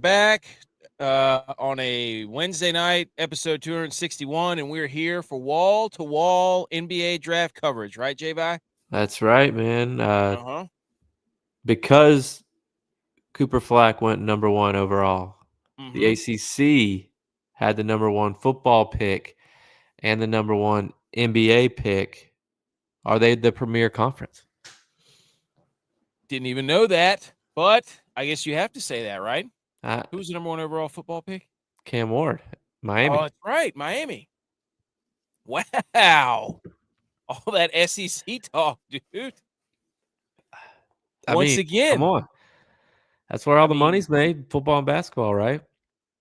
back on a Wednesday night, episode 261, and we're here for wall-to-wall NBA draft coverage, right, J-Vi? That's right, man. Uh-huh. Because Cooper Flack went number 1 overall, the Mhm. ACC had the number 1 football pick and the number 1 NBA pick. Are they the premier conference? Didn't even know that, but I guess you have to say that, right? Uh, Who's the number 1 overall football pick? Cam Ward, Miami. Oh, that's right, Miami. Wow. All that SEC talk, dude. Once again. Come on. That's where all the money's made, football and basketball, right?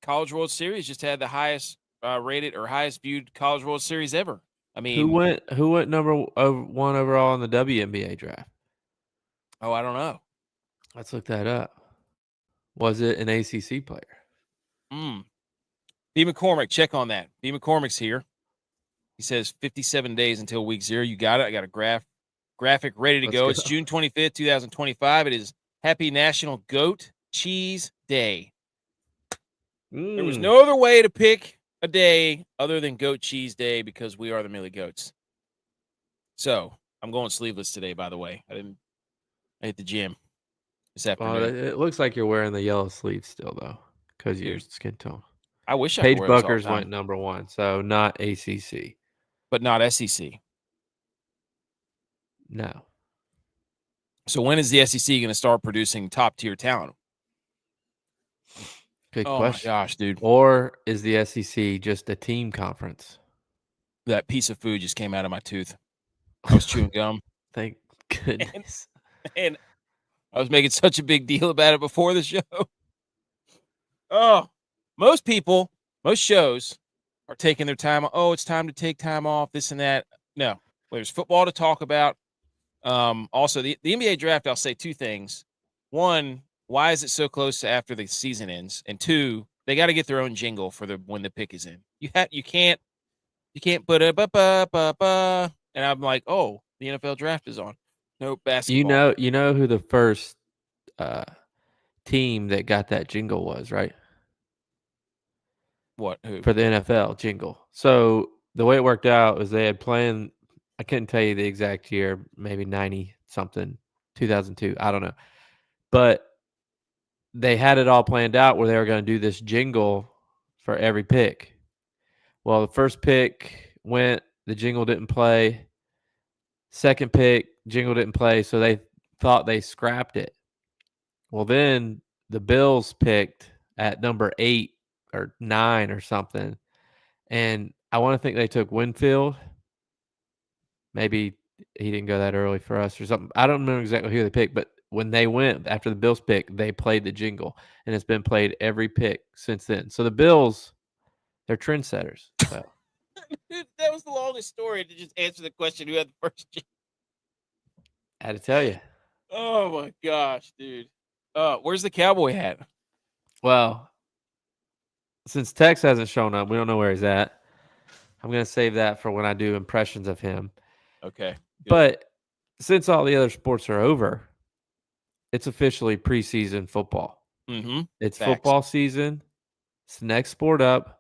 College World Series just had the highest rated or highest viewed College World Series ever. I mean, who went number 1 overall in the WNBA draft? oh, I don't know. Let's look that up. Was it an ACC player? B. McCormick, check on that. B. McCormick's here. He says 57 days until week 0. You got it. I got a graphic ready to go. It's June 25th, 2025. It is Happy National Goat Cheese Day. There was no other way to pick a day other than Goat Cheese Day because we are the Millie Goats. So I'm going sleeveless today, by the way. I hit the gym this afternoon. It looks like you're wearing the yellow sleeves still, though, because of your skin tone. I wish I could wear those all the Buckers time. went number 1, so not ACC. But not SEC. No. So when is the SEC going to start producing top-tier talent? Good question. Oh, my gosh, dude. Or is the SEC just a team conference? That piece of food just came out of my tooth. I was chewing gum. Thank goodness. And I was making such a big deal about it before the show. Oh, most shows are taking their time. Oh, it's time to take time off, this and that. No, there's football to talk about. Also, the NBA draft, I'll say 2 things. 1, why is it so close to after the season ends? And 2, they got to get their own jingle for when the pick is in. You can't put a ba. And I'm like, oh, the NFL draft is on. No basketball. You know who the first team that got that jingle was, right? What? Who? For the NFL jingle. So the way it worked out was they had planned, I couldn't tell you the exact year, maybe 90 something, 2002, I don't know. But they had it all planned out where they were going to do this jingle for every pick. Well, the first pick went, the jingle didn't play. Second pick, jingle didn't play, so they thought they scrapped it. Well, then the Bills picked at number 8 or 9 or something, and I want to think they took Winfield. Maybe he didn't go that early for us or something. I don't remember exactly who they picked, but when they went after the Bills pick, they played the jingle, and it's been played every pick since then. So the Bills, they're trendsetters. So. Dude, that was the longest story to just answer the question who had the first jingle. I had to tell you. Oh, my gosh, dude. Where's the cowboy hat? Well, since Tex hasn't shown up, we don't know where he's at. I'm going to save that for when I do impressions of him. Okay. Good. But since all the other sports are over, it's officially preseason football. Mm-hmm. It's football season. It's the next sport up.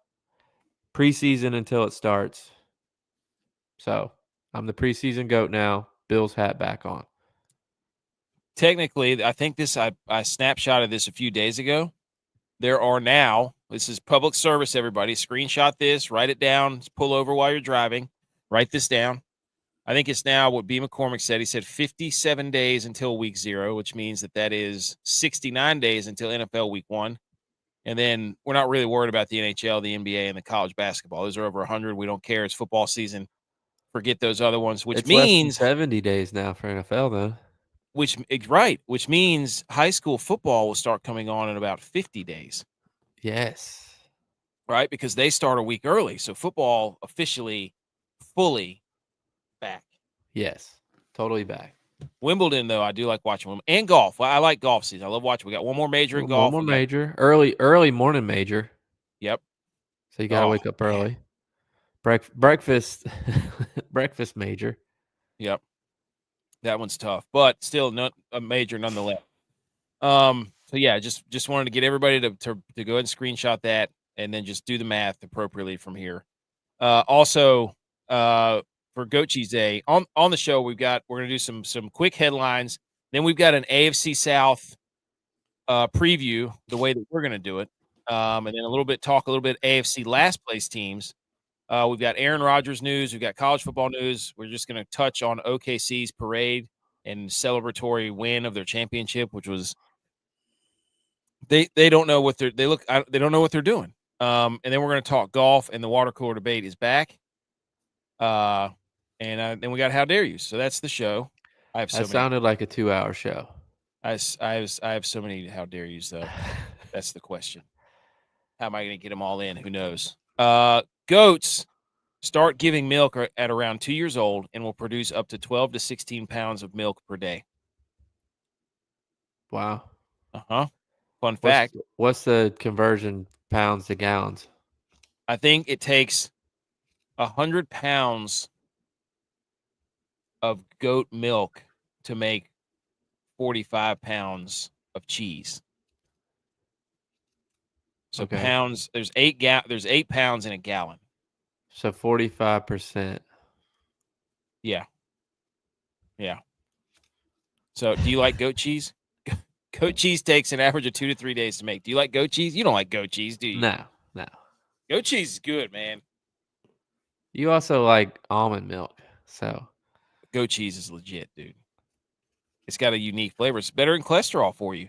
Preseason until it starts. So I'm the preseason goat now. Bill's hat back on. Technically, I think I snapshotted this a few days ago. There are now, this is public service, everybody. Screenshot this, write it down, pull over while you're driving. Write this down. I think it's now what B. McCormick said. He said 57 days until week 0, which means that is 69 days until NFL week 1. And then we're not really worried about the NHL, the NBA, and the college basketball. Those are over 100. We don't care. It's football season. Forget those other ones, which means less than 70 days now for NFL, though. Which means high school football will start coming on in about 50 days. Yes. Right? Because they start a week early. So football officially fully back. Yes. Totally back. Wimbledon, though, I do like watching Wimbledon. And golf. Well, I like golf season. I love watching. We got one more major in golf. One more major. Early morning major. Yep. So you got to wake up early. Breakfast major. Yep. That one's tough, but still a major nonetheless. So yeah, just wanted to get everybody to go ahead and screenshot that, and then just do the math appropriately from here. Also, for Goat Cheese Day on the show, we're gonna do some quick headlines. Then we've got an AFC South preview, the way that we're gonna do it, and then talk a little bit AFC last place teams. We've got Aaron Rodgers news. We've got college football news. We're just gonna touch on OKC's parade and celebratory win of their championship, which was they don't know what they don't know what they're doing. And then we're going to talk golf, and the water cooler debate is back. And then we got How Dare You. So that's the show. I have so That many. sounded like a 2-hour show. I have so many How Dare Yous though. That's the question. How am I going to get them all in? Who knows? Goats start giving milk at around 2 years old and will produce up to 12 to 16 pounds of milk per day. Wow. Fun fact. What's the conversion pounds to gallons? I think it takes 100 pounds of goat milk to make 45 pounds of cheese. So Okay. pounds, there's 8 pounds in a gallon. So 45%. Yeah. So do you like goat cheese? Goat cheese takes an average of 2 to 3 days to make. Do you like goat cheese? You don't like goat cheese, do you? No. Goat cheese is good, man. You also like almond milk, so Goat cheese is legit, dude. It's got a unique flavor. It's better than cholesterol for you.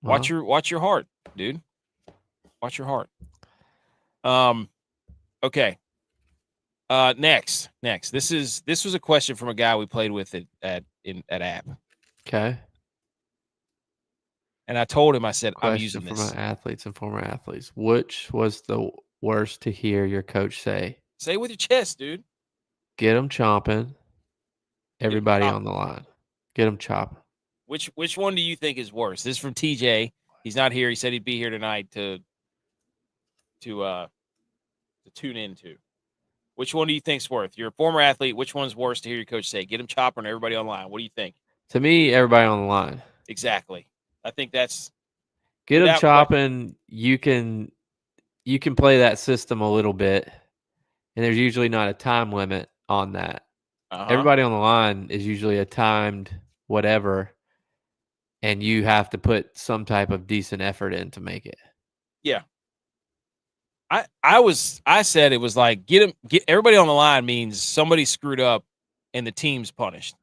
Watch your heart, dude. Watch your heart. Okay. Next. This was a question from a guy we played with at App. Okay. And I told him, I said, Question I'm using this. from athletes and former athletes. Which was the worst to hear your coach say? Say it with your chest, dude. Get them chomping. Everybody on the line. Get them chopping. Which one do you think is worse? This is from TJ. He's not here. He said he'd be here tonight to tune into. Which one do you think's worse? You're a former athlete. Which one's worse to hear your coach say? Get him chopping, everybody on the line. What do you think? To me, everybody on the line. Exactly. I think that's get them chopping. You can play that system a little bit, and there's usually not a time limit on that. Everybody on the line is usually a timed whatever, and you have to put some type of decent effort in to make it. Yeah. I said it was like get everybody on the line means somebody screwed up and the team's punished.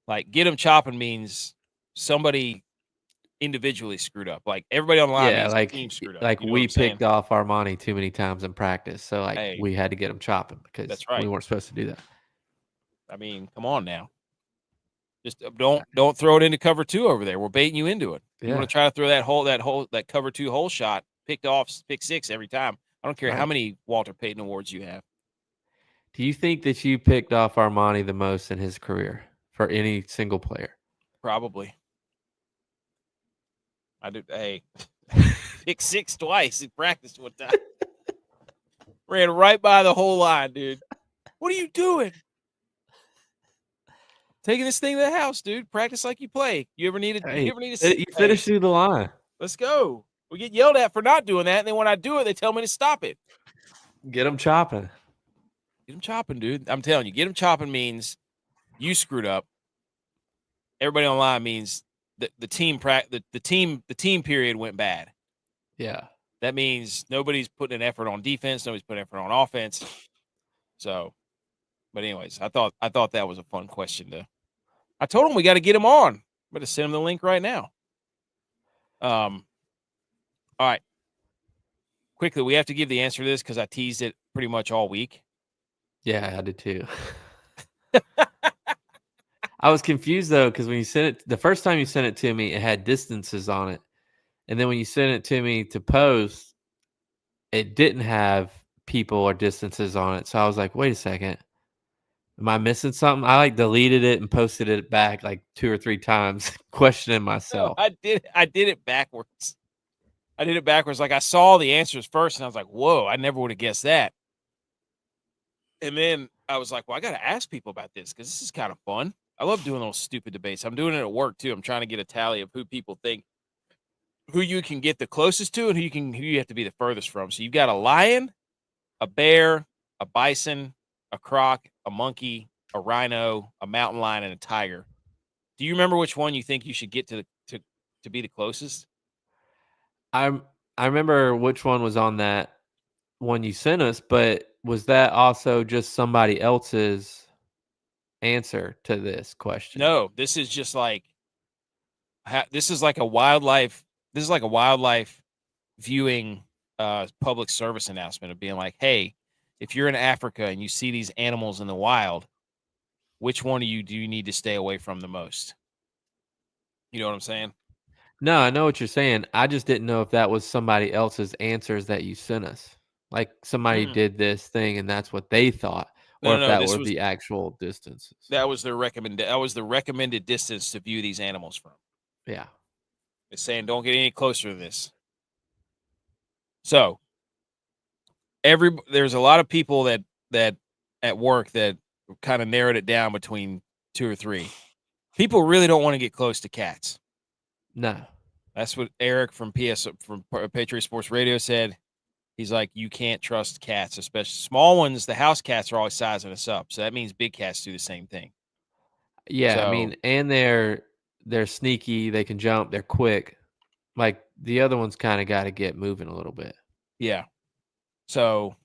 Like get them chopping means somebody individually screwed up. Like everybody on the line means the team screwed up. Like you know we picked off Armani too many times in practice, so like we had to get them chopping because that's right. We weren't supposed to do that. I mean, come on now. Just don't throw it into cover 2 over there. We're baiting you into it. Yeah. You want to try to throw that cover 2 hole shot, pick 6 every time. I don't care how many Walter Payton awards you have. Do you think that you picked off Armani the most in his career for any single player? Probably. I did. Hey, pick 6 twice in practice one time. Ran right by the whole line, dude. What are you doing? Taking this thing to the house, dude. Practice like you play. You ever need to? You finish through the line. Let's go. We get yelled at for not doing that, and then when I do it, they tell me to stop it. Get them chopping. Get them chopping, dude. I'm telling you, get them chopping means you screwed up. Everybody on the line means the team period went bad. Yeah. That means nobody's putting an effort on defense. Nobody's putting effort on offense. So, but anyways, I thought that was a fun question to. I told him we got to get him on. I'm going to send him the link right now. All right. Quickly, we have to give the answer to this because I teased it pretty much all week. Yeah, I did too. I was confused though because when you sent it, the first time you sent it to me, it had distances on it, and then when you sent it to me to post, it didn't have people or distances on it. So I was like, wait a second. Am I missing something? I deleted it and posted it back 2 or 3 times, questioning myself. No, I did it backwards. Like I saw the answers first and I was like, whoa, I never would have guessed that. And then I was like, well, I got to ask people about this because this is kind of fun. I love doing those stupid debates. I'm doing it at work too. I'm trying to get a tally of who people think, who you can get the closest to, and who you have to be the furthest from. So you've got a lion, a bear, a bison, a croc, a monkey, a rhino, a mountain lion, and a tiger. Do you remember which one you think you should get to be the closest? I remember which one was on that one you sent us, but was that also just somebody else's answer to this question? No, this is just like this is like a wildlife. This is like a wildlife viewing public service announcement of being like, hey, if you're in Africa and you see these animals in the wild, which one of you do you need to stay away from the most? You know what I'm saying? No, I know what you're saying. I just didn't know if that was somebody else's answers that you sent us. Like somebody did this thing and that's what they thought, or if No. that This were was the actual distances. that was their recommended distance to view these animals from. Yeah. It's saying don't get any closer to this. So there's a lot of people that at work that kind of narrowed it down between 2 or 3. People really don't want to get close to cats. No. That's what Eric from Patriot Sports Radio said. He's like, you can't trust cats, especially small ones. The house cats are always sizing us up, so that means big cats do the same thing. Yeah, I mean, and they're sneaky. They can jump. They're quick. Like the other ones, kind of got to get moving a little bit. Yeah. So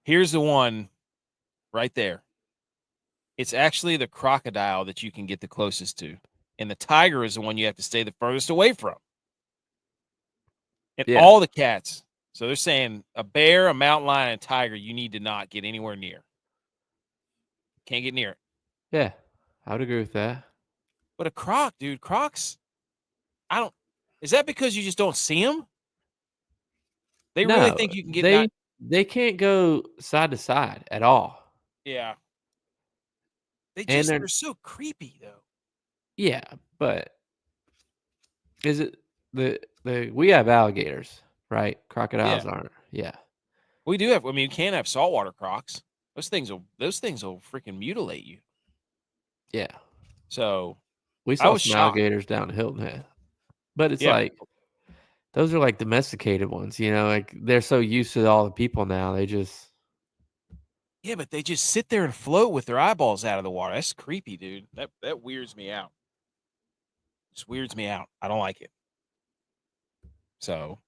here's the one right there. It's actually the crocodile that you can get the closest to, and the tiger is the one you have to stay the furthest away from. And all the cats. So they're saying a bear, a mountain lion, and a tiger, you need to not get anywhere near. Can't get near it. Yeah, I would agree with that. But a croc, dude, crocs, is that because you just don't see them? They really think you can get they can't go side to side at all. Yeah. They're so creepy though. Yeah, but is it we have alligators, right? Crocodiles aren't. Yeah. We do have, you can have saltwater crocs. Those things will freaking mutilate you. Yeah. So we saw some alligators down at Hilton Head. But it's like those are like domesticated ones, like they're so used to all the people now. They just but they just sit there and float with their eyeballs out of the water. That's creepy, dude. That weirds me out. Just weirds me out. I don't like it. So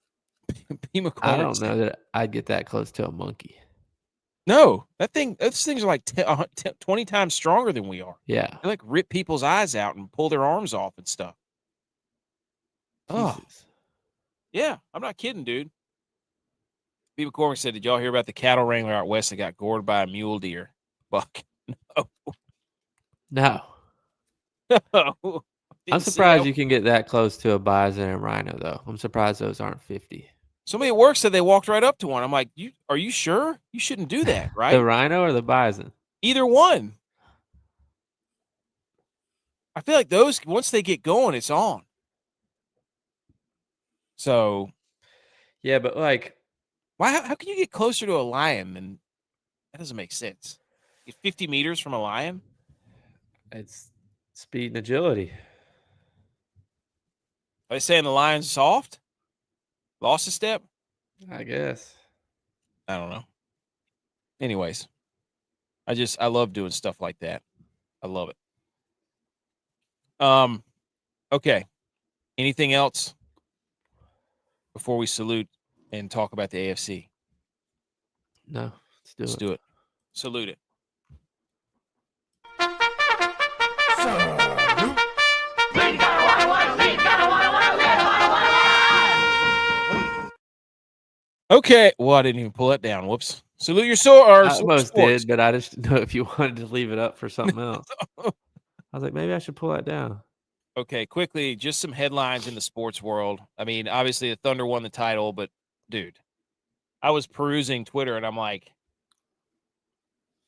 I don't know that I'd get that close to a monkey. No, those things are like 20 times stronger than we are. Yeah. They like rip people's eyes out and pull their arms off and stuff. Oh, yeah. I'm not kidding, dude. B. McCormick said, did y'all hear about the cattle wrangler out west that got gored by a mule deer? Buck. No. No. I'm surprised you can get that close to a bison and rhino, though. I'm surprised those aren't 50. Somebody at work said they walked right up to one. I'm like, are you sure? You shouldn't do that, right? The rhino or the bison? Either one. I feel like those, once they get going, it's on. So. Yeah, but like. How can you get closer to a lion? And that doesn't make sense. Get 50 meters from a lion? It's speed and agility. Are they saying the lion's soft? Lost a step? I guess. I don't know. Anyways, I love doing stuff like that. I love it. Okay. Anything else before we salute and talk about the AFC? No. Let's do it. Salute it. Okay. Well, I didn't even pull that down. Whoops. Salute your sword. I almost did, but I just didn't know if you wanted to leave it up for something else. I was like, maybe I should pull that down. Okay, quickly, just some headlines in the sports world. I mean, obviously the Thunder won the title, but dude, I was perusing Twitter and I'm like,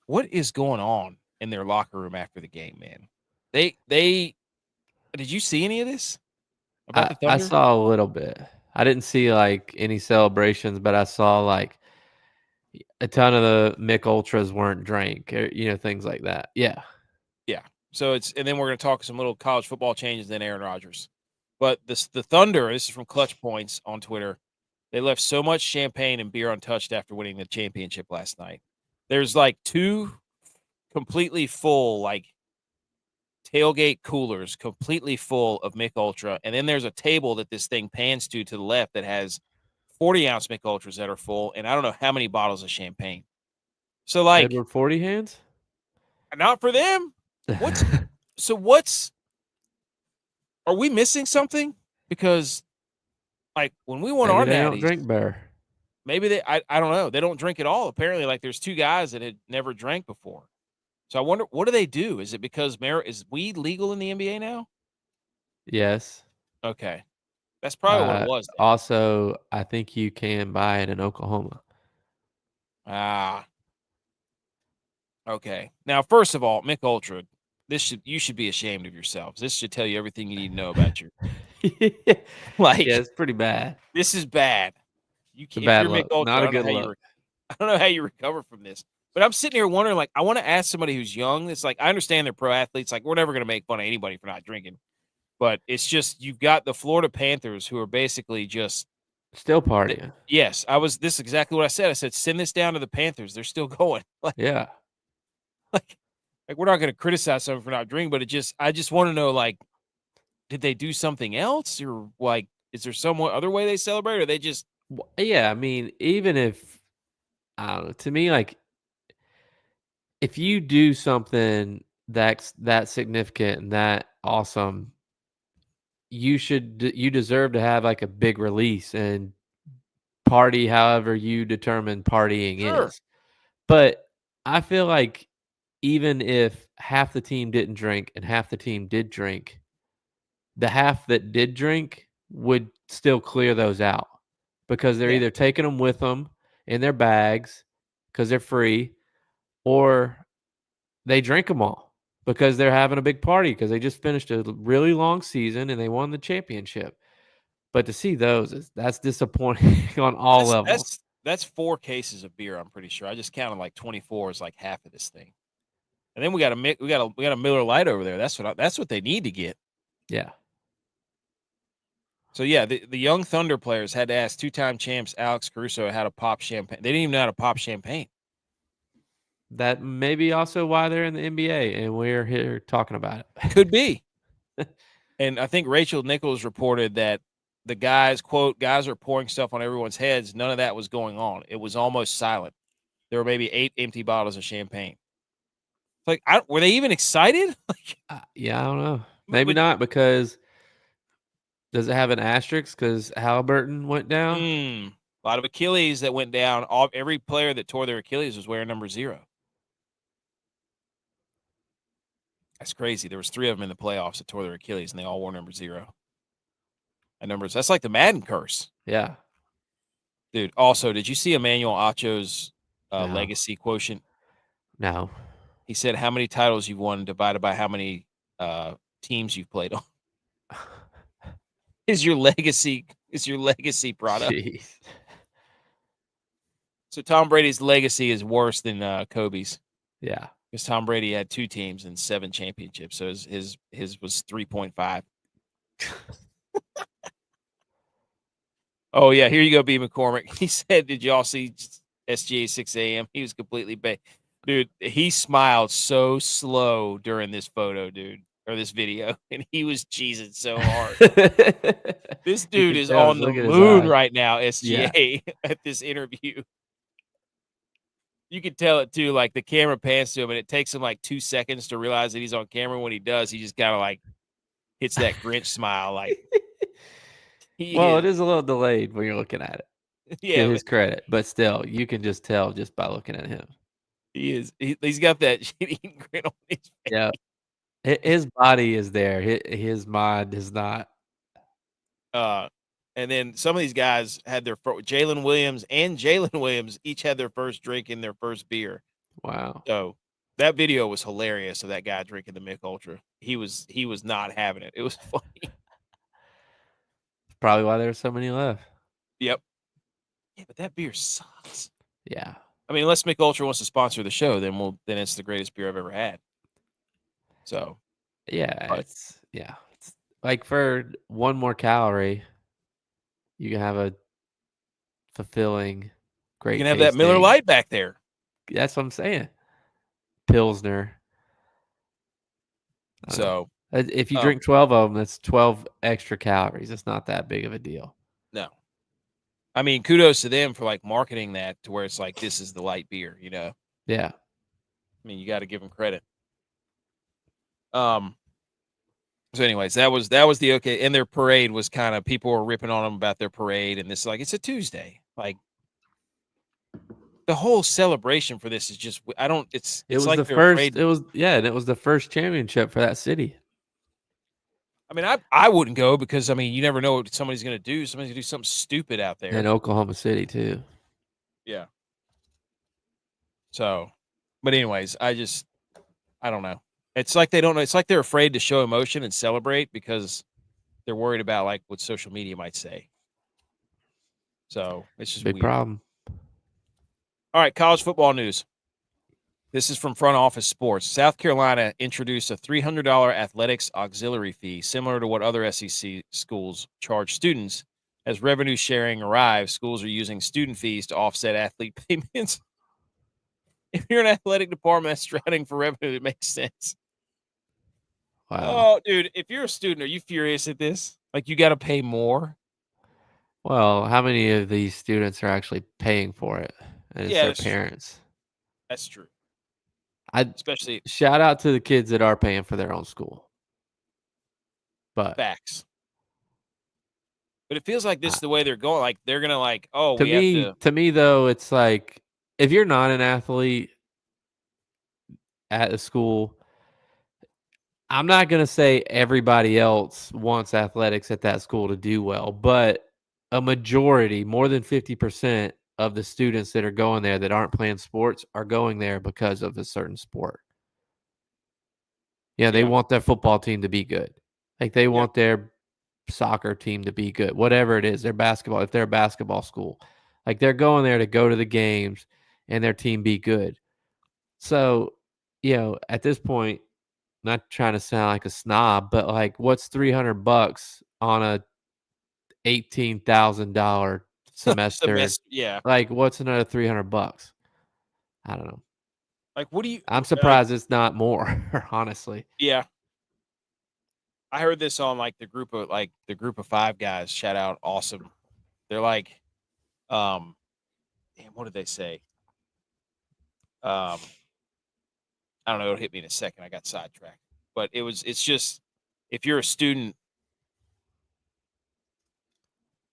what is going on in their locker room after the game, man? Did you see any of this about the Thunder? I saw a little bit. I didn't see like any celebrations, but I saw like a ton of the Mick Ultras weren't drank, or, things like that. Yeah. Yeah. So and then we're going to talk some little college football changes, then Aaron Rodgers. But the Thunder, this is from Clutch Points on Twitter. They left so much champagne and beer untouched after winning the championship last night. There's like 2 completely full, like tailgate coolers, completely full of Mick Ultra. And then there's a table that this thing pans to the left that has 40-ounce Mick Ultras that are full. And I don't know how many bottles of champagne. So, like, Edward 40 hands? not for them. Are we missing something? Because, like, when we won Maybe our they don't natties, drink beer. maybe I don't know. They don't drink at all. Apparently, like, there's 2 guys that had never drank before. So I wonder, what do they do? Is it because is weed legal in the NBA now? Yes. Okay. That's probably what it was then. Also, I think you can buy it in Oklahoma. Ah. Okay. Now, first of all, Mick Ultra, you should be ashamed of yourselves. This should tell you everything you need to know about your like. Yeah, it's pretty bad. This is bad. It's a If bad you're Mick look. Ultra, Not a good look. I don't know how you recover from this. But I'm sitting here wondering, like, I want to ask somebody who's young. It's like, I understand they're pro athletes. Like, we're never going to make fun of anybody for not drinking. But it's just, you've got the Florida Panthers who are basically just still partying. Yes, this is exactly what I said. I said, send this down to the Panthers. They're still going. Like, Yeah. Like we're not going to criticize someone for not drinking, but I just want to know, like, did they do something else, or like, is there some other way they celebrate, or they just? Yeah, I mean, even if I don't know, to me, like, if you do something that's that significant and that awesome, you deserve to have like a big release and party however you determine partying Sure. is. But I feel like even if half the team didn't drink and half the team did drink, the half that did drink would still clear those out because they're either taking them with them in their bags because they're free, or they drink them all because they're having a big party because they just finished a really long season and they won the championship. But to see those, that's disappointing on all levels. That's 4 cases of beer. I'm pretty sure. I just counted like 24 is like half of this thing. And then we got a Miller Lite over there. That's what they need to get. Yeah. So yeah, the young Thunder players had to ask 2-time champs Alex Caruso how to pop champagne. They didn't even know how to pop champagne. That may be also why they're in the NBA and we're here talking about it. Could be. And I think Rachel Nichols reported that the guys, quote, guys are pouring stuff on everyone's heads. None of that was going on. It was almost silent. There were maybe 8 empty bottles of champagne. Like, were they even excited? Yeah, I don't know. Maybe not, because does it have an asterisk because Halliburton went down? A lot of Achilles that went down. Every player that tore their Achilles was wearing number 0. That's crazy. There was 3 of them in the playoffs that tore their Achilles, and they all wore number 0. That's like the Madden curse. Yeah. Dude, also, did you see Emmanuel Acho's No. legacy quotient? No. He said how many titles you've won divided by how many teams you've played on. Is your legacy product. Jeez. So Tom Brady's legacy is worse than Kobe's. Yeah. Because Tom Brady had 2 teams and 7 championships. So his was 3.5. Oh, yeah. Here you go, B. McCormick. He said, did y'all see SGA 6 a.m.? He was completely dude, he smiled so slow during this photo, dude, or this video, and he was cheesing so hard. This dude is on the moon right now, SGA, at this interview. You can tell it, too. Like, the camera pans to him, and it takes him, like, 2 seconds to realize that he's on camera. When he does, he just kind of, like, hits that Grinch smile, like. It is a little delayed when you're looking at it. Yeah, to his credit, but still, you can just tell just by looking at him. He is. He's got that shit-eating grin on his face. Yeah, his body is there. His mind is not. And then some of these guys had their Jalen Williams each had their first drink in their first beer. Wow. So that video was hilarious of that guy drinking the Mick Ultra. He was not having it. It was funny. Probably why there were so many left. Yep. Yeah, but that beer sucks. Yeah. I mean, unless Mick Ultra wants to sponsor the show, then it's the greatest beer I've ever had. So Yeah, But it's like for one more calorie, you can have a fulfilling, you great can have that Miller tasting. Lite back there. That's what I'm saying. Pilsner. I don't know. So, If you drink 12 of them, that's 12 extra calories. It's not that big of a deal. no. I mean, kudos to them for like marketing that to where it's like this is the light beer, you know. Yeah. I mean, you got to give them credit. So anyways, that was the okay. And their parade was kind of people were ripping on them about their parade, and this like it's a Tuesday. Like the whole celebration for this is just I don't. It's It was like the they're first. afraid. It was and it was the first championship for that city. I mean, I wouldn't go because I mean you never know what somebody's going to do. Somebody's going to do something stupid out there. And Oklahoma City too. Yeah. So, but anyways, I don't know. It's like they don't know. It's like they're afraid to show emotion and celebrate because they're worried about like what social media might say. So it's just Big weird. problem. All right, college football news. This is from Front Office Sports. South Carolina introduced a $300 athletics auxiliary fee, similar to what other SEC schools charge students. As revenue sharing arrives, schools are using student fees to offset athlete payments. If you're an athletic department that's drowning for revenue, it makes sense. Wow. Oh, dude, if you're a student, are you furious at this? Like, you got to pay more? Well, how many of these students are actually paying for it? And it's Yeah, their that's true. parents. That's true. I Especially shout out to the kids that are paying for their own school. But facts. But it feels like this I, is the way they're going. Like, they're going to, like, oh, we have to. to me though, it's like if you're not an athlete at a school, I'm not going to say everybody else wants athletics at that school to do well, but a majority, more than 50% of the students that are going there that aren't playing sports are going there because of a certain sport. Yeah, they Yeah. want their football team to be good. Like they Yep. want their soccer team to be good. Whatever it is, their basketball, if they're a basketball school. Like they're going there to go to the games and their team be good. So, at this point, not trying to sound like a snob, but like what's $300 on a $18,000 semester? Semester. Yeah. Like what's another $300? I don't know. Like, what do you I'm like? surprised it's not more, honestly. Yeah. I heard this on like the group of five guys. Shout out. Awesome. They're like, damn, what did they say? I don't know. It'll hit me in a second. I got sidetracked. But it's just, if you're a student,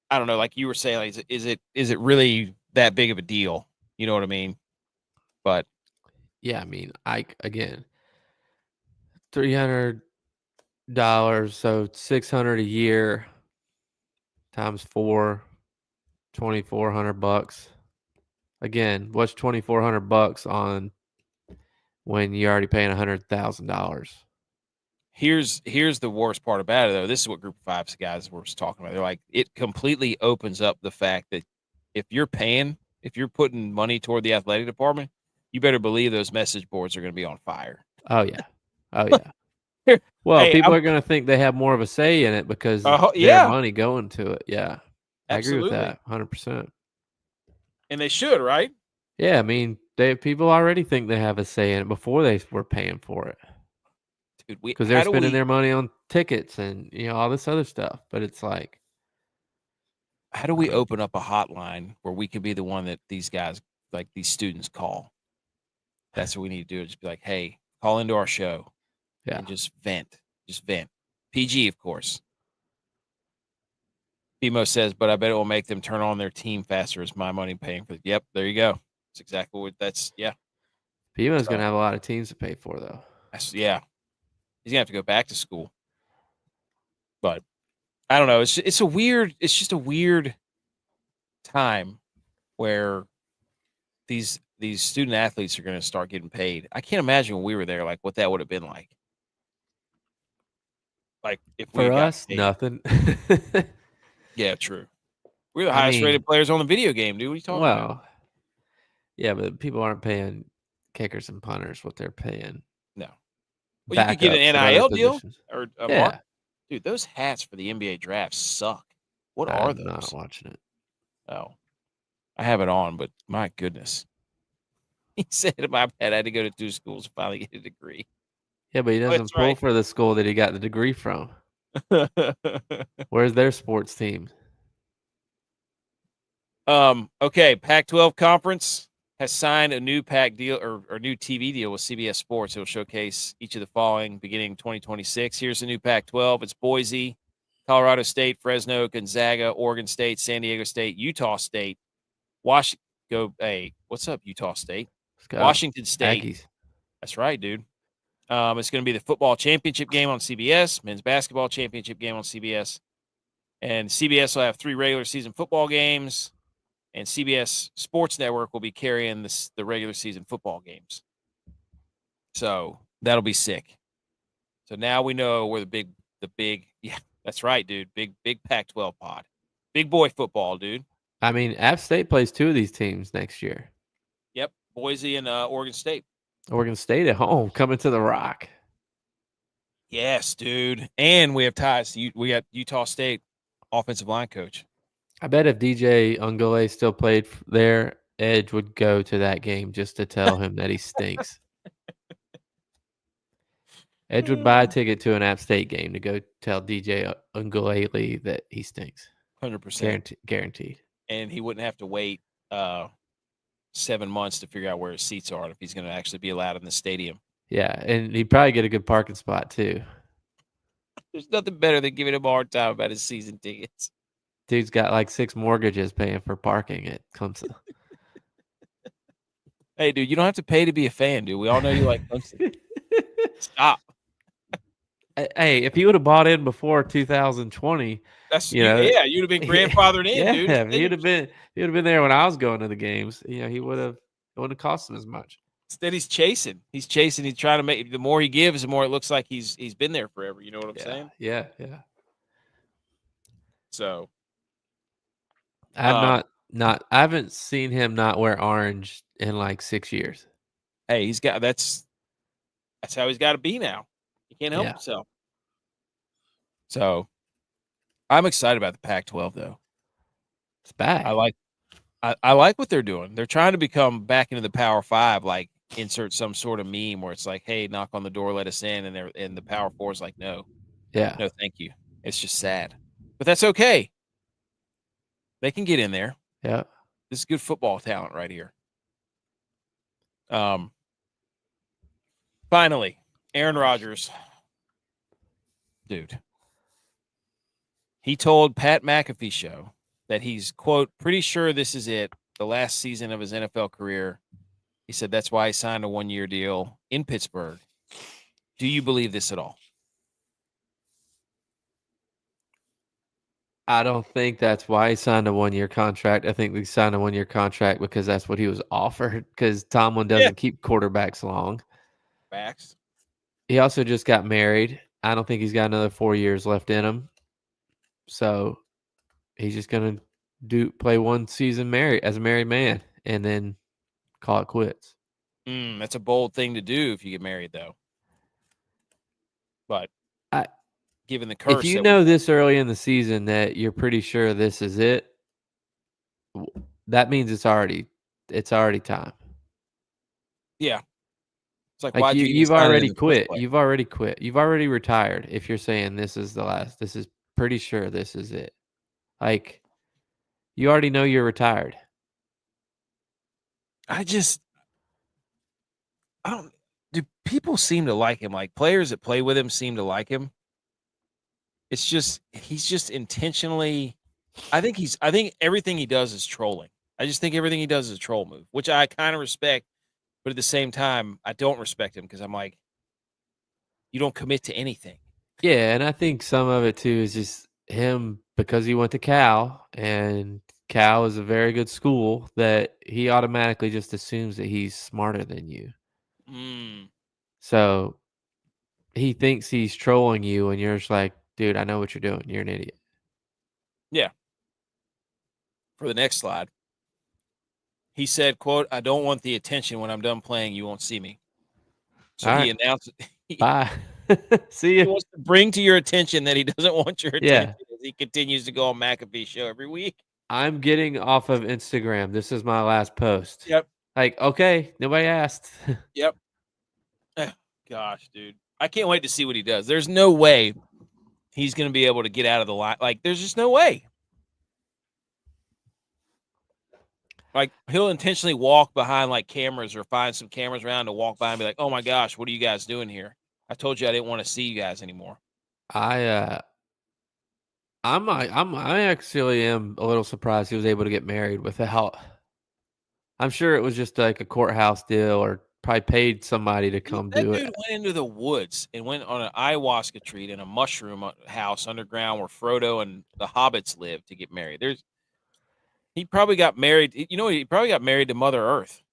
I don't know, like you were saying, like, is it really that big of a deal? You know what I mean? But Yeah, I mean, again, $300, so 600 a year times 4, $2,400. Again, what's $2,400 on when you're already paying $100,000? here's the worst part about it, though. This is what Group of Five guys were talking about. They're like, it completely opens up the fact that if you're putting money toward the athletic department, you better believe those message boards are going to be on fire. Oh yeah. Oh yeah. Well, Hey, people are going to think they have more of a say in it because it's their yeah, money going to it. Yeah. I agree with absolutely, that 100%. and they should, right? Yeah, I mean, people already think they have a say in it before they were paying for it. Dude, Because they're spending their money on tickets and all this other stuff. But it's like, how do I we don't know. open up a hotline where we can be the one that these guys, like these students, call? That's what we need to do. Just be like, hey, call into our show Yeah, and just vent. Just vent. PG, of course. BMO says, but I bet it will make them turn on their team faster. Is my money paying for it? Yep, there you go. That's exactly what that's. Yeah. Pima's going So to have a lot of teams to pay for though. yeah. He's gonna have to go back to school. But I don't know. It's just a weird time where these student athletes are going to start getting paid. I can't imagine when we were there, like what that would have been like. Like if we For had got us, paid. nothing. Yeah, true. We're the I highest mean, rated players on the video game, dude. What are you talking about? well, yeah, but people aren't paying kickers and punters what they're paying No. Well, you could get an backups at other NIL deal positions. or a Yeah, mark. Dude, those hats for the NBA draft suck. What are I'm not those? watching it. Oh, I have it on, but my goodness. He said, my bad, I had to go to 2 schools to finally get a degree. Yeah, but he Oh, doesn't that's pull right. for the school that he got the degree from. Where's their sports team? Okay, Pac-12 conference has signed a new pack deal or new TV deal with CBS Sports. It'll showcase each of the following beginning 2026. Here's the new Pac-12. It's Boise, Colorado State, Fresno, Gonzaga, Oregon State, San Diego State, Utah State, Washington. Hey, what's up, Utah State? Let's go. Washington State. Aggies. That's right, dude. It's going to be the football championship game on CBS, men's basketball championship game on CBS, and CBS will have 3 regular season football games. And CBS Sports Network will be carrying the regular season football games. So that'll be sick. So now we know where the big, yeah, that's right, dude. Big Pac-12 pod. Big boy football, dude. I mean, App State plays 2 of these teams next year. Yep. Boise and Oregon State. Oregon State at home, coming to the Rock. Yes, dude. And we have ties. We got Utah State offensive line coach. I bet if DJ Ungole still played there, Edge would go to that game just to tell him that he stinks. Edge would buy a ticket to an App State game to go tell DJ Ungole that he stinks. 100%. Guaranteed. And he wouldn't have to wait 7 months to figure out where his seats are if he's going to actually be allowed in the stadium. Yeah, and he'd probably get a good parking spot too. There's nothing better than giving him a hard time about his season tickets. Dude's got like 6 mortgages paying for parking at Clemson. Hey, dude, you don't have to pay to be a fan, dude. We all know you like Clemson. Stop. Hey, if he would have bought in before 2020, yeah, you'd have been grandfathered in, dude. Yeah, he would have been there when I was going to the games. He would have. It wouldn't have cost him as much. Instead, he's chasing. He's trying to make. The more he gives, the more it looks like he's been there forever. You know what I'm saying? Yeah. So, I haven't seen him not wear orange in like 6 years. Hey, that's how he's got to be now. He can't help himself. So, I'm excited about the Pac-12 though. It's back. I like what they're doing. They're trying to become back into the Power 5, like insert some sort of meme where it's like, "Hey, knock on the door, let us in," and the Power 4 is like, "No, no, thank you." It's just sad, but that's okay. They can get in there. Yeah, this is good football talent right here. Finally, Aaron Rodgers, dude. He told Pat McAfee show that he's, quote, pretty sure this is it, the last season of his NFL career. He said that's why he signed a 1-year deal in Pittsburgh. Do you believe this at all? I don't think that's why he signed a 1-year contract. I think he signed a 1-year contract because that's what he was offered, because Tomlin doesn't keep quarterbacks long. Facts. He also just got married. I don't think he's got another 4 years left in him. So he's just going to play 1 season as a married man and then call it quits. That's a bold thing to do if you get married, though. But given the curse, if you know this early in the season that you're pretty sure this is it, that means it's already time. Yeah. It's like why'd you've already quit. You've already quit. You've already retired. If you're saying this is the last, this is pretty sure this is it. Like, you already know you're retired. Do people seem to like him? Like, players that play with him seem to like him. It's just, he's just intentionally, I think everything he does is trolling. I just think everything he does is a troll move, which I kind of respect. But at the same time, I don't respect him because I'm like, you don't commit to anything. Yeah, and I think some of it, too, is just him because he went to Cal, and Cal is a very good school, that he automatically just assumes that he's smarter than you. So he thinks he's trolling you, and you're just like, dude, I know what you're doing. You're an idiot. Yeah. For the next slide. He said, quote, I don't want the attention when I'm done playing. You won't see me. So he announced Bye. See He you. wants to bring to your attention that he doesn't want your Yeah. attention as he continues to go on McAfee's show every week. I'm getting off of Instagram. This is my last post. Yep. Like, okay, nobody asked. Yep. Gosh, dude. I can't wait to see what he does. There's no way he's going to be able to get out of the line. Like, there's just no way. Like, he'll intentionally walk behind, like, cameras or find some cameras around to walk by and be like, oh, my gosh, what are you guys doing here? I told you I didn't want to see you guys anymore. I actually am a little surprised he was able to get married without. I'm sure it was just like a courthouse deal or probably paid somebody to come That do dude it. went into the woods and went on an ayahuasca tree in a mushroom house underground where Frodo and the hobbits lived to get married. He probably got married. You know, he probably got married to Mother Earth.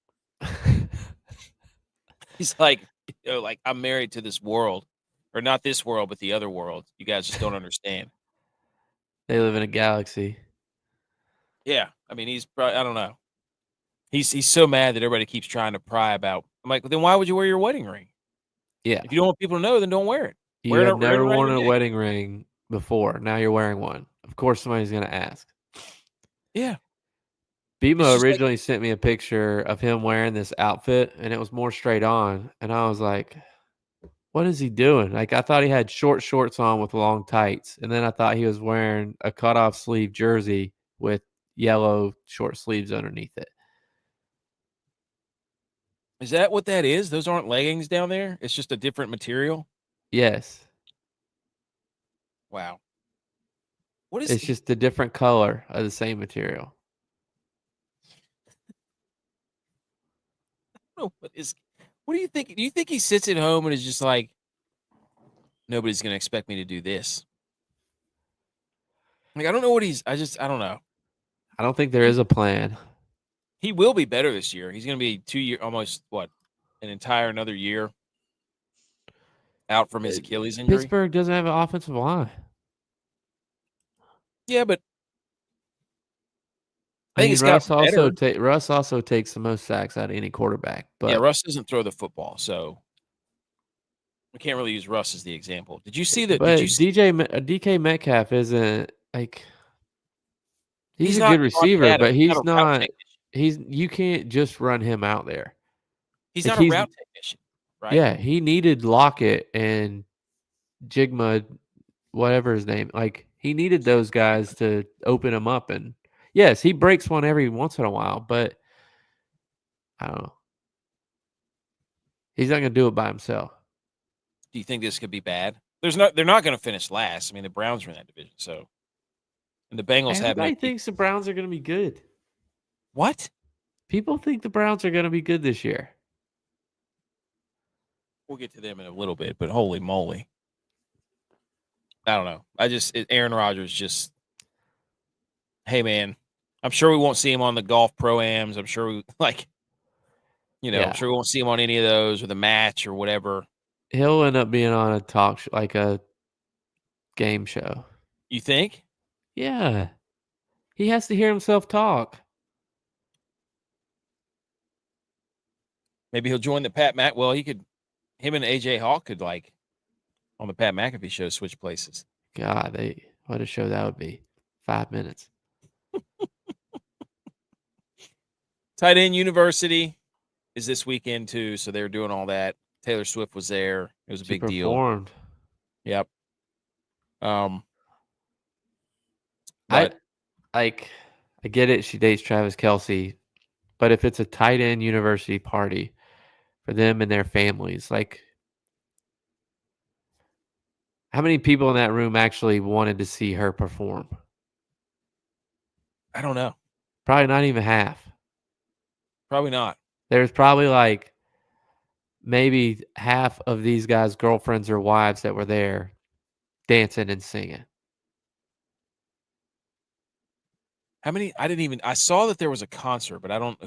He's like, like I'm married to this world, or not this world, but the other world. You guys just don't understand. They live in a galaxy. Yeah, I mean, he's probably, I don't know. He's so mad that everybody keeps trying to pry about. I'm like, well, then why would you wear your wedding ring? Yeah. If you don't want people to know, then don't wear it. You Wear it have wear it never around worn your a neck. wedding ring before. Now you're wearing one. Of course, somebody's going to ask. Yeah, BMO just like, originally sent me a picture of him wearing this outfit, and it was more straight on. And I was like, what is he doing? Like, I thought he had short shorts on with long tights. And then I thought he was wearing a cutoff sleeve jersey with yellow short sleeves underneath it. is that what that is? Those aren't leggings down there. It's just a different material. Yes. Wow. What is It's just a different color of the same material. what do you think? Do you think he sits at home and is just like, nobody's gonna expect me to do this? Like, I don't know what I don't know. I don't think there is a plan. He will be better this year. He's gonna be 2 year, almost what, an entire another year out from his Achilles injury. Pittsburgh doesn't have an offensive line. Yeah, but I mean, it's got better. Russ also takes the most sacks out of any quarterback. But Yeah, Russ doesn't throw the football, so we can't really use Russ as the example. Did you see that? Did you see? DK Metcalf isn't like he's a not good Devontae receiver, Adams. but He's not he's a route not. technician. You can't just run him out there. He's Like not a route technician, right? yeah, he needed Lockett and Jigma, whatever his name. Like he needed those guys to open him up. And yes, he breaks one every once in a while, but I don't know. He's not gonna do it by himself. Do you think this could be bad? They're not going to finish last. I mean, the Browns are in that division, so and the Bengals have Everybody thinks the Browns are gonna be good. What? People think the Browns are gonna be good this year. We'll get to them in a little bit, but holy moly. I don't know. Aaron Rodgers just, hey, man, I'm sure we won't see him on the golf pro-ams. I'm sure I'm sure we won't see him on any of those or the match or whatever. He'll end up being on a talk show, like a game show. You think? Yeah. He has to hear himself talk. Maybe he'll join the him and AJ Hawk could, like, on the Pat McAfee show, switch places. God, what a show that would be. 5 minutes. Tight End University is this weekend too, so they were doing all that. Taylor Swift was there. It was a big deal. Yep. But I get it. She dates Travis Kelce, but if it's a tight end university party for them and their families, like how many people in that room actually wanted to see her perform? I don't know. Probably not even half. Probably not. There's probably like maybe half of these guys' girlfriends or wives that were there dancing and singing. How many? I saw that there was a concert, but I don't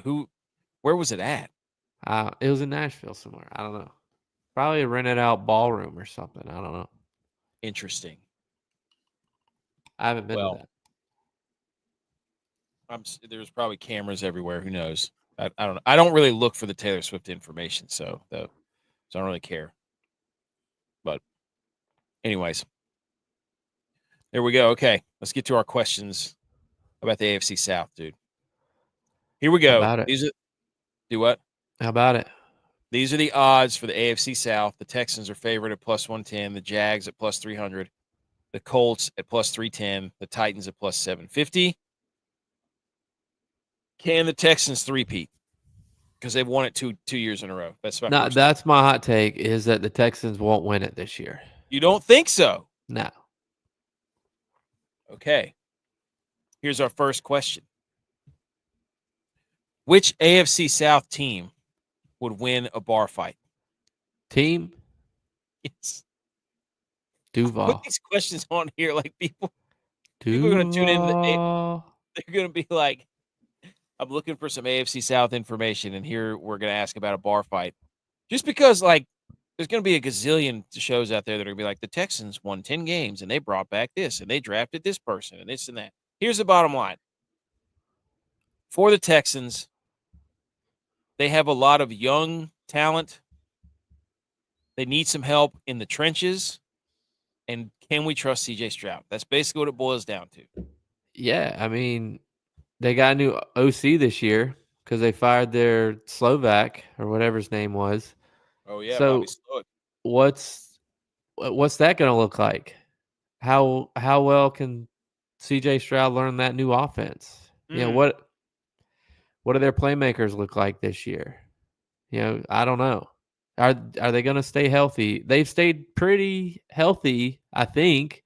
where was it at? It was in Nashville somewhere. I don't know. Probably a rented out ballroom or something. I don't know. Interesting. I haven't been to that. There's probably cameras everywhere. Who knows? I don't know. I don't really look for the Taylor Swift information, so I don't really care. But anyways, there we go. Okay, let's get to our questions about the AFC South, dude. Here we How go. about it? These are do what? How about it? These are the odds for the AFC South. The Texans are favored at plus 110. The Jags at plus 300. The Colts at plus 310. The Titans at plus 750. Can the Texans three-peat? Because they've won it two years in a row. That's my first. That's my hot take, is that the Texans won't win it this year. You don't think so? No. Okay. Here's our first question. Which AFC South team would win a bar fight? Team? Yes. Duval. Put these questions on here like people are going to tune in. They're going to be like, I'm looking for some AFC South information, and here we're going to ask about a bar fight. Just because, like, there's going to be a gazillion shows out there that are going to be like, the Texans won 10 games, and they brought back this, and they drafted this person, and this and that. Here's the bottom line. For the Texans, they have a lot of young talent. They need some help in the trenches. And can we trust C.J. Stroud? That's basically what it boils down to. Yeah, I mean, they got a new OC this year because they fired their Slovak or whatever his name was. Oh, yeah, So Bobby Slowick. what's that going to look like? How well can C.J. Stroud learn that new offense? You know, what do their playmakers look like this year? You know, I don't know. Are they going to stay healthy? They've stayed pretty healthy, I think,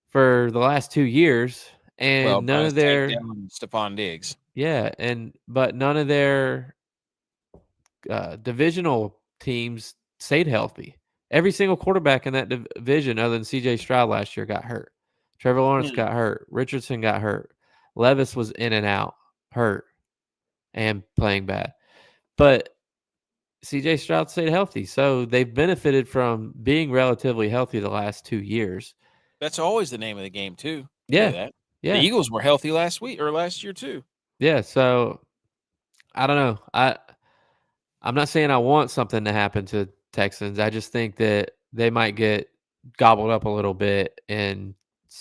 for the last 2 years, and none of their Stephon Diggs. Yeah, but none of their divisional teams stayed healthy. Every single quarterback in that division, other than C.J. Stroud last year, got hurt. Trevor Lawrence got hurt. Richardson got hurt. Levis was in and out, hurt, and playing bad. But C.J. Stroud stayed healthy, so they've benefited from being relatively healthy the last 2 years. That's always the name of the game, too. Yeah, That. yeah. The Eagles were healthy last year, too. Yeah, so I don't know. I'm not saying I want something to happen to Texans. I just think that they might get gobbled up a little bit and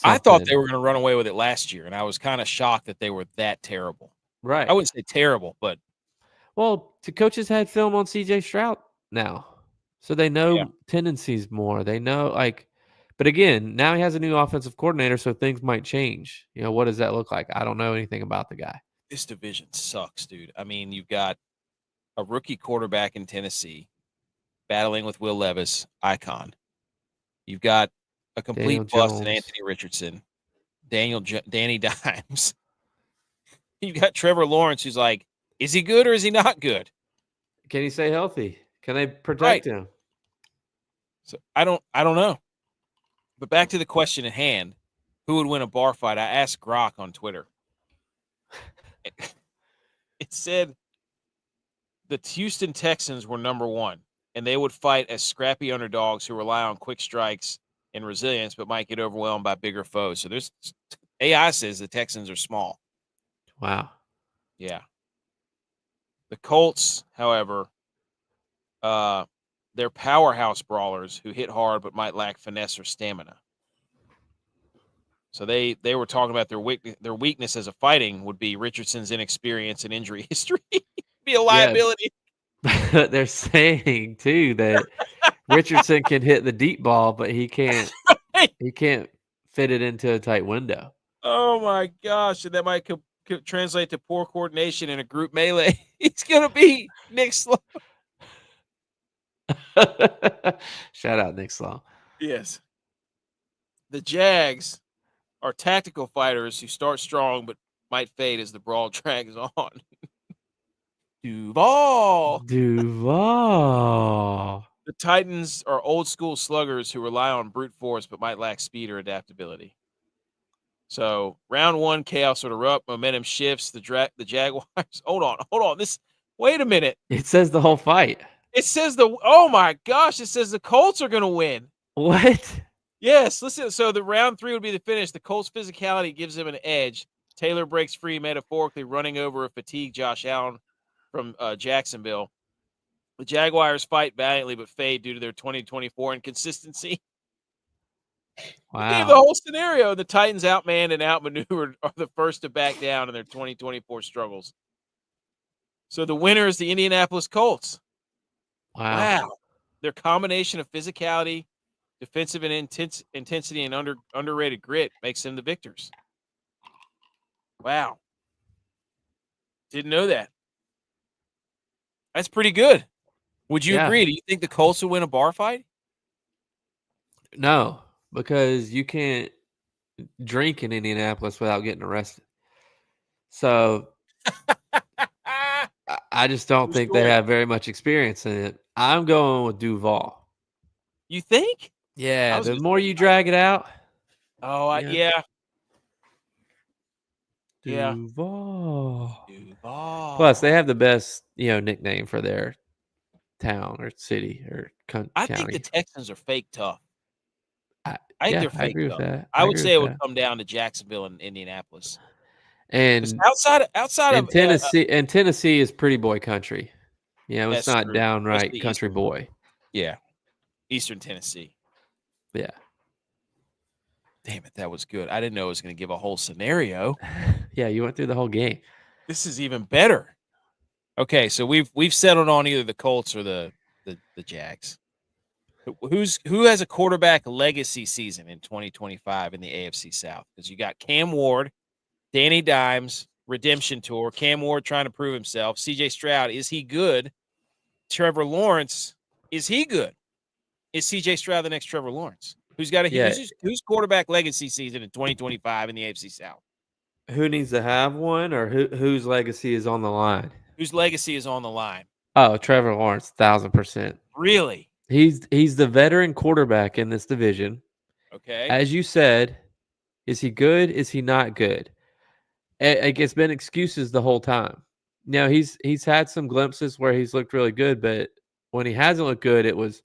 I thought they were going to run away with it last year, and I was kind of shocked that they were that terrible. Right. I wouldn't say terrible, but the coaches had film on C.J. Stroud now, so they know tendencies more. They know, but again, now he has a new offensive coordinator, so things might change. You know, what does that look like? I don't know anything about the guy. This division sucks, dude. I mean, you've got a rookie quarterback in Tennessee battling with Will Levis, icon. You've got a complete bust in Anthony Richardson, Danny Dimes. You've got Trevor Lawrence, who's like, is he good or is he not good? Can he stay healthy? Can they protect him? So I don't know. But back to the question at hand, who would win a bar fight? I asked Grok on Twitter. It said the Houston Texans were number one, and they would fight as scrappy underdogs who rely on quick strikes and resilience, but might get overwhelmed by bigger foes. So there's AI says the Texans are small. Wow. Yeah. The Colts, however, they're powerhouse brawlers who hit hard but might lack finesse or stamina. So they were talking about their weakness as a fighting would be Richardson's inexperience and injury history. Be a liability. Yeah. They're saying too that Richardson can hit the deep ball, but he can't. He can't fit it into a tight window. Oh my gosh! And that might could translate to poor coordination in a group melee. He's gonna be Nick Sloan. Shout out Nick Sloan. Yes. The Jags are tactical fighters who start strong but might fade as the brawl drags on. Duval. The Titans are old school sluggers who rely on brute force but might lack speed or adaptability. So round one, chaos would erupt, momentum shifts. The Jaguars. Hold on. Wait a minute. It says the whole fight. It says oh my gosh! It says the Colts are going to win. What? Yes. Listen. So the round three would be the finish. The Colts' physicality gives them an edge. Taylor breaks free, metaphorically running over a fatigued Josh Allen from Jacksonville. The Jaguars fight valiantly but fade due to their 2024 inconsistency. Wow. You gave the whole scenario. The Titans outmanned and outmaneuvered are the first to back down in their 2024 struggles. So the winner is the Indianapolis Colts. Wow. Their combination of physicality, defensive and intensity, and underrated grit makes them the victors. Wow. Didn't know that. That's pretty good. Would you agree? Do you think the Colts will win a bar fight? No, because you can't drink in Indianapolis without getting arrested. So I just don't think they have very much experience in it. I'm going with Duval. You think? Yeah, the more you drag it out. Oh, yeah. Duval. Duval. Plus, they have the best, nickname for their town or city or county. I think the Texans are fake tough. I think they're fake I agree tough. with that. I would say it would come down to Jacksonville and Indianapolis. And outside of Tennessee, and Tennessee is pretty boy country. It's not true. downright country boy. Yeah, Eastern Tennessee. Yeah. Damn it, that was good. I didn't know it was going to give a whole scenario. Yeah, you went through the whole game. This is even better. Okay, so we've settled on either the Colts or the Jags. Who has a quarterback legacy season in 2025 in the AFC South? Because you got Cam Ward, Danny Dimes, redemption tour. Cam Ward trying to prove himself. C.J. Stroud, is he good? Trevor Lawrence, is he good? Is C.J. Stroud the next Trevor Lawrence? Who's got who's quarterback legacy season in 2025 in the AFC South? Who needs to have one, or whose legacy is on the line? Whose legacy is on the line? Oh, Trevor Lawrence, 1,000%. Really? He's the veteran quarterback in this division. Okay. As you said, is he good? Is he not good? It's been excuses the whole time. Now he's had some glimpses where he's looked really good, but when he hasn't looked good, it was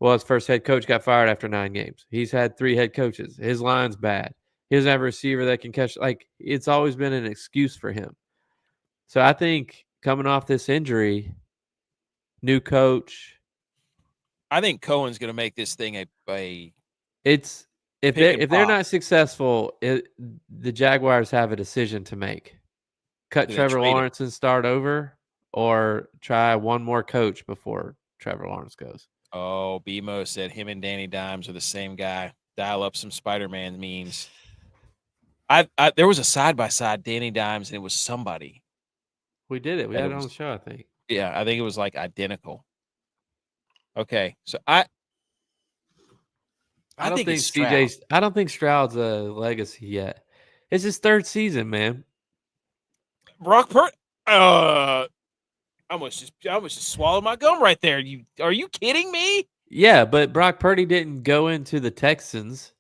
his first head coach got fired after 9 games. He's had 3 head coaches. His line's bad. He doesn't have a receiver that can catch. It's always been an excuse for him. So I think coming off this injury, new coach. I think Cohen's going to make this thing if they're not successful, the Jaguars have a decision to make. Cut Trevor Lawrence and start over, or try one more coach before Trevor Lawrence goes. Oh, BMO said him and Danny Dimes are the same guy. Dial up some Spider-Man memes. There was a side-by-side Danny Dimes, and it was somebody. We did it. We had it on the show, I think. Yeah, I think it was like identical. Okay, so I don't think CJ. I don't think Stroud's a legacy yet. It's his 3rd season, man. Brock Purdy. I almost just swallowed my gum right there. Are you kidding me? Yeah, but Brock Purdy didn't go into the Texans.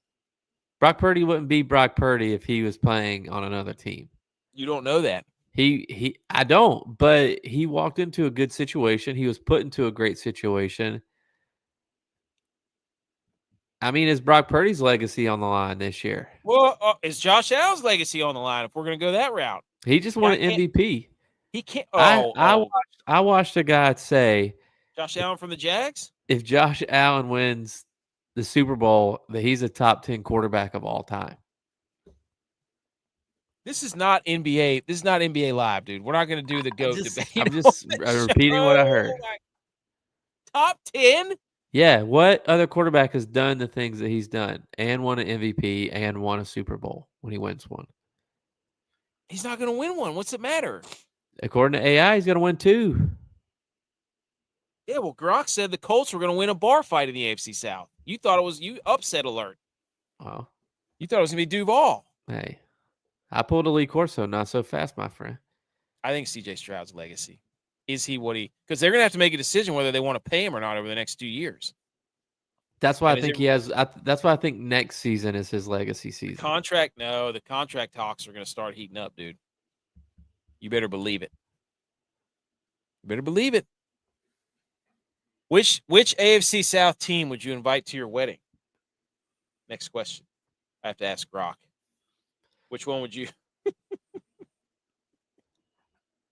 Brock Purdy wouldn't be Brock Purdy if he was playing on another team. You don't know that. I don't, but he walked into a good situation. He was put into a great situation. I mean, is Brock Purdy's legacy on the line this year? Well, is Josh Allen's legacy on the line if we're going to go that route? He just won an MVP. He can't. I watched a guy say, Josh Allen from the Jags? If Josh Allen wins the Super Bowl, that he's a top 10 quarterback of all time. This is not NBA. This is not NBA Live, dude. We're not going to do the GOAT debate. I'm just repeating what I heard. Top 10? Yeah. What other quarterback has done the things that he's done and won an MVP and won a Super Bowl when he wins one? He's not going to win one. What's it matter? According to AI, he's going to win 2. Yeah, well, Grok said the Colts were going to win a bar fight in the AFC South. You thought it was upset alert. Wow. You thought it was going to be Duval. Hey, I pulled a Lee Corso, not so fast, my friend. I think C.J. Stroud's legacy. Is he what he – because they're going to have to make a decision whether they want to pay him or not over the next 2 years. That's why I think he has – that's why I think next season is his legacy season. The contract talks are going to start heating up, dude. You better believe it. You better believe it. Which AFC South team would you invite to your wedding? Next question. I have to ask Grok. Which one would you?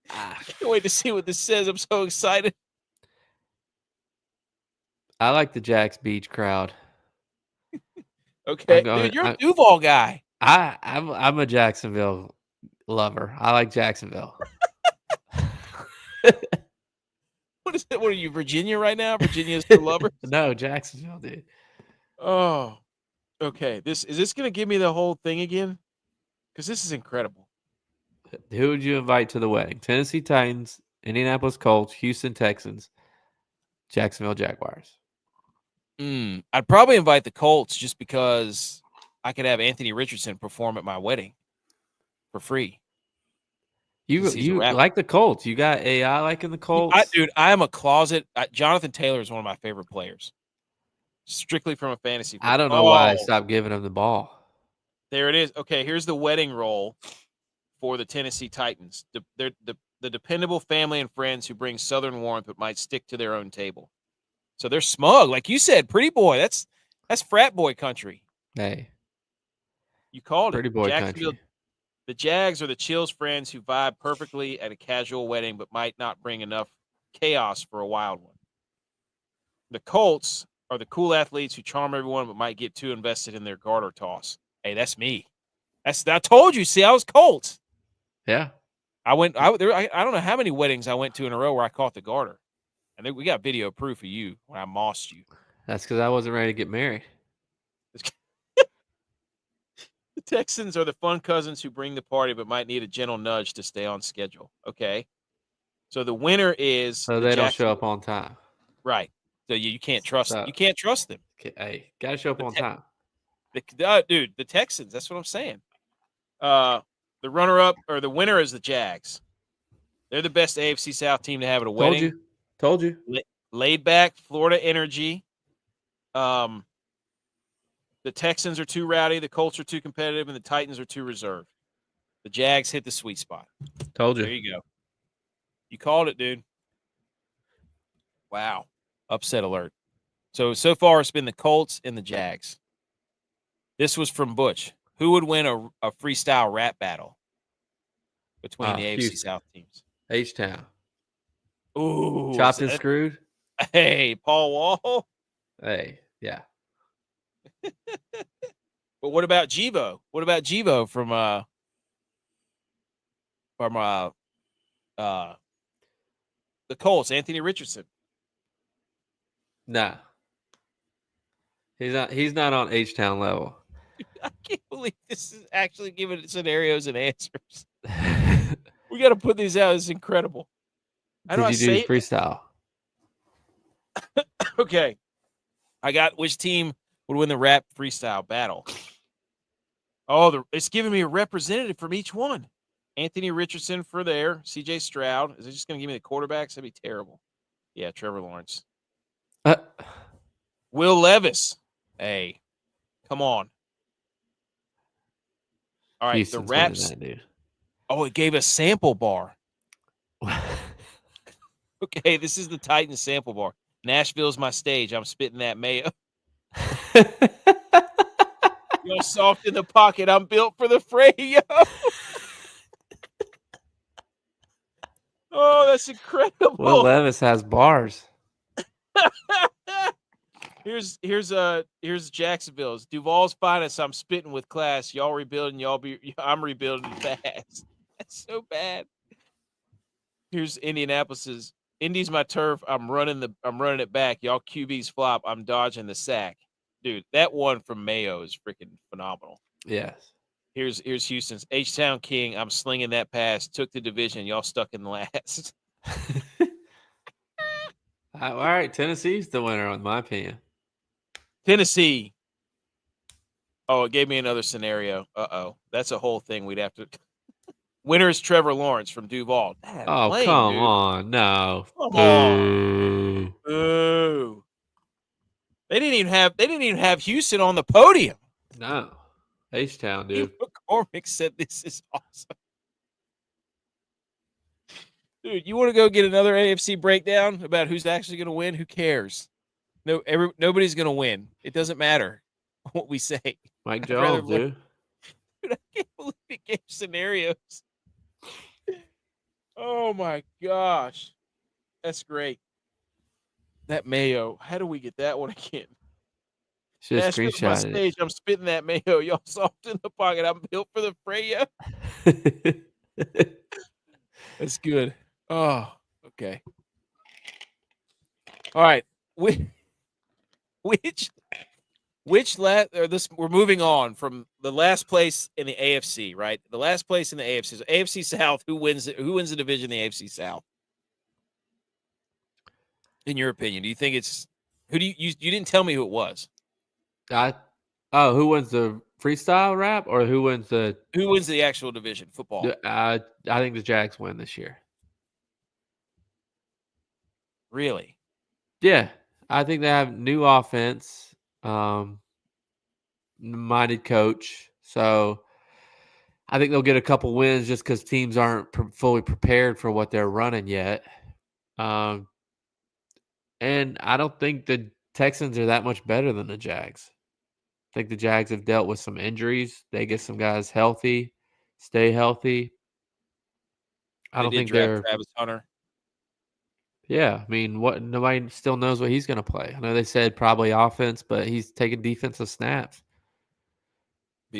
I can't wait to see what this says. I'm so excited. I like the Jax Beach crowd. Okay, dude, you're a Duval guy. I'm a Jacksonville lover. I like Jacksonville. What is it? What are you, Virginia right now? Virginia's for lovers? No, Jacksonville, dude. Oh, okay. Is this going to give me the whole thing again? Because this is incredible. Who would you invite to the wedding? Tennessee Titans, Indianapolis Colts, Houston Texans, Jacksonville Jaguars. I'd probably invite the Colts just because I could have Anthony Richardson perform at my wedding for free. You like the Colts. You got AI liking the Colts. Dude, I am a closet. Jonathan Taylor is one of my favorite players. Strictly from a fantasy. I don't know why they stopped giving him the ball. There it is. Okay, here's the wedding roll for the Tennessee Titans. They're the dependable family and friends who bring Southern warmth but might stick to their own table. So they're smug. Like you said, pretty boy. That's frat boy country. Hey. You called pretty it. Boy country. The Jags are the Chills friends who vibe perfectly at a casual wedding but might not bring enough chaos for a wild one. The Colts are the cool athletes who charm everyone but might get too invested in their garter toss. Hey, that's me. I told you. See, I was Colts. Yeah. I don't know how many weddings I went to in a row where I caught the garter. And then we got video proof of you when I mossed you. That's because I wasn't ready to get married. The Texans are the fun cousins who bring the party but might need a gentle nudge to stay on schedule. Okay. So the winner is so they don't show up on time. Right. So you can't trust them. You can't trust them. Hey, gotta show up on time. Dude, the Texans, that's what I'm saying. The runner-up or the winner is the Jags. They're the best AFC South team to have at a wedding. Told you. Laid back, Florida energy. The Texans are too rowdy, the Colts are too competitive, and the Titans are too reserved. The Jags hit the sweet spot. Told you. There you go. You called it, dude. Wow. Upset alert. So far it's been the Colts and the Jags. This was from Butch. Who would win a freestyle rap battle between the AFC South teams? H-Town. Ooh. Chopped and Screwed? Hey, Paul Wall. Hey, yeah. But what about G.U.Y.S? What about G.U.Y.S from the Colts, Anthony Richardson? Nah. He's not on H-Town level. I can't believe this is actually giving scenarios and answers. We got to put these out. It's incredible. Did you do freestyle? Okay. I got which team would win the rap freestyle battle. Oh, it's giving me a representative from each one. Anthony Richardson for there. C.J. Stroud. Is it just going to give me the quarterbacks? That'd be terrible. Yeah, Trevor Lawrence. Will Levis. Hey, come on. All right, Houston's the raps. Dude. Oh, it gave a sample bar. Okay, this is the Titans sample bar. Nashville's my stage. I'm spitting that mayo. You're soft in the pocket. I'm built for the fray, yo. Oh, that's incredible. Will Levis has bars. Here's Jacksonville's Duval's finest. I'm spitting with class. Y'all rebuilding. I'm rebuilding fast. That's so bad. Here's Indianapolis's. Indy's my turf. I'm running it back. Y'all QBs flop. I'm dodging the sack. Dude, that one from Mayo is freaking phenomenal. Yes. Here's Houston's H-Town King. I'm slinging that pass. Took the division. Y'all stuck in last. All right, Tennessee's the winner, in my opinion. Tennessee. Oh, it gave me another scenario. That's a whole thing we'd have to. Winner is Trevor Lawrence from Duval. Come on, no. Come on. Ooh. They didn't even have Houston on the podium. No. H-Town, dude. McCormick said this is awesome. Dude, you want to go get another AFC breakdown about who's actually going to win? Who cares? Nobody's going to win. It doesn't matter what we say. Mike Jones, dude. Dude, I can't believe it gave scenarios. Oh, my gosh. That's great. That mayo. How do we get that one again? Should have Nashville's my screenshotted stage. I'm spitting that mayo. Y'all soft in the pocket. I'm built for the fray. it. That's good. Oh, okay. All right. Which we're moving on from the last place in the AFC, right? The last place in the AFC. So AFC South, who wins the division in the AFC South? In your opinion, do you think it's who do you didn't tell me who it was? Who wins the freestyle rap or who wins the? Who wins the actual division football? I think the Jags win this year. Really? Yeah, I think they have new offense, minded coach. So I think they'll get a couple wins just because teams aren't fully prepared for what they're running yet. And I don't think the Texans are that much better than the Jags. I think the Jags have dealt with some injuries. They get some guys healthy, stay healthy. I They don't did think draft they're. Travis Hunter. Yeah, I mean, nobody still knows what he's going to play. I know they said probably offense, but he's taking defensive snaps.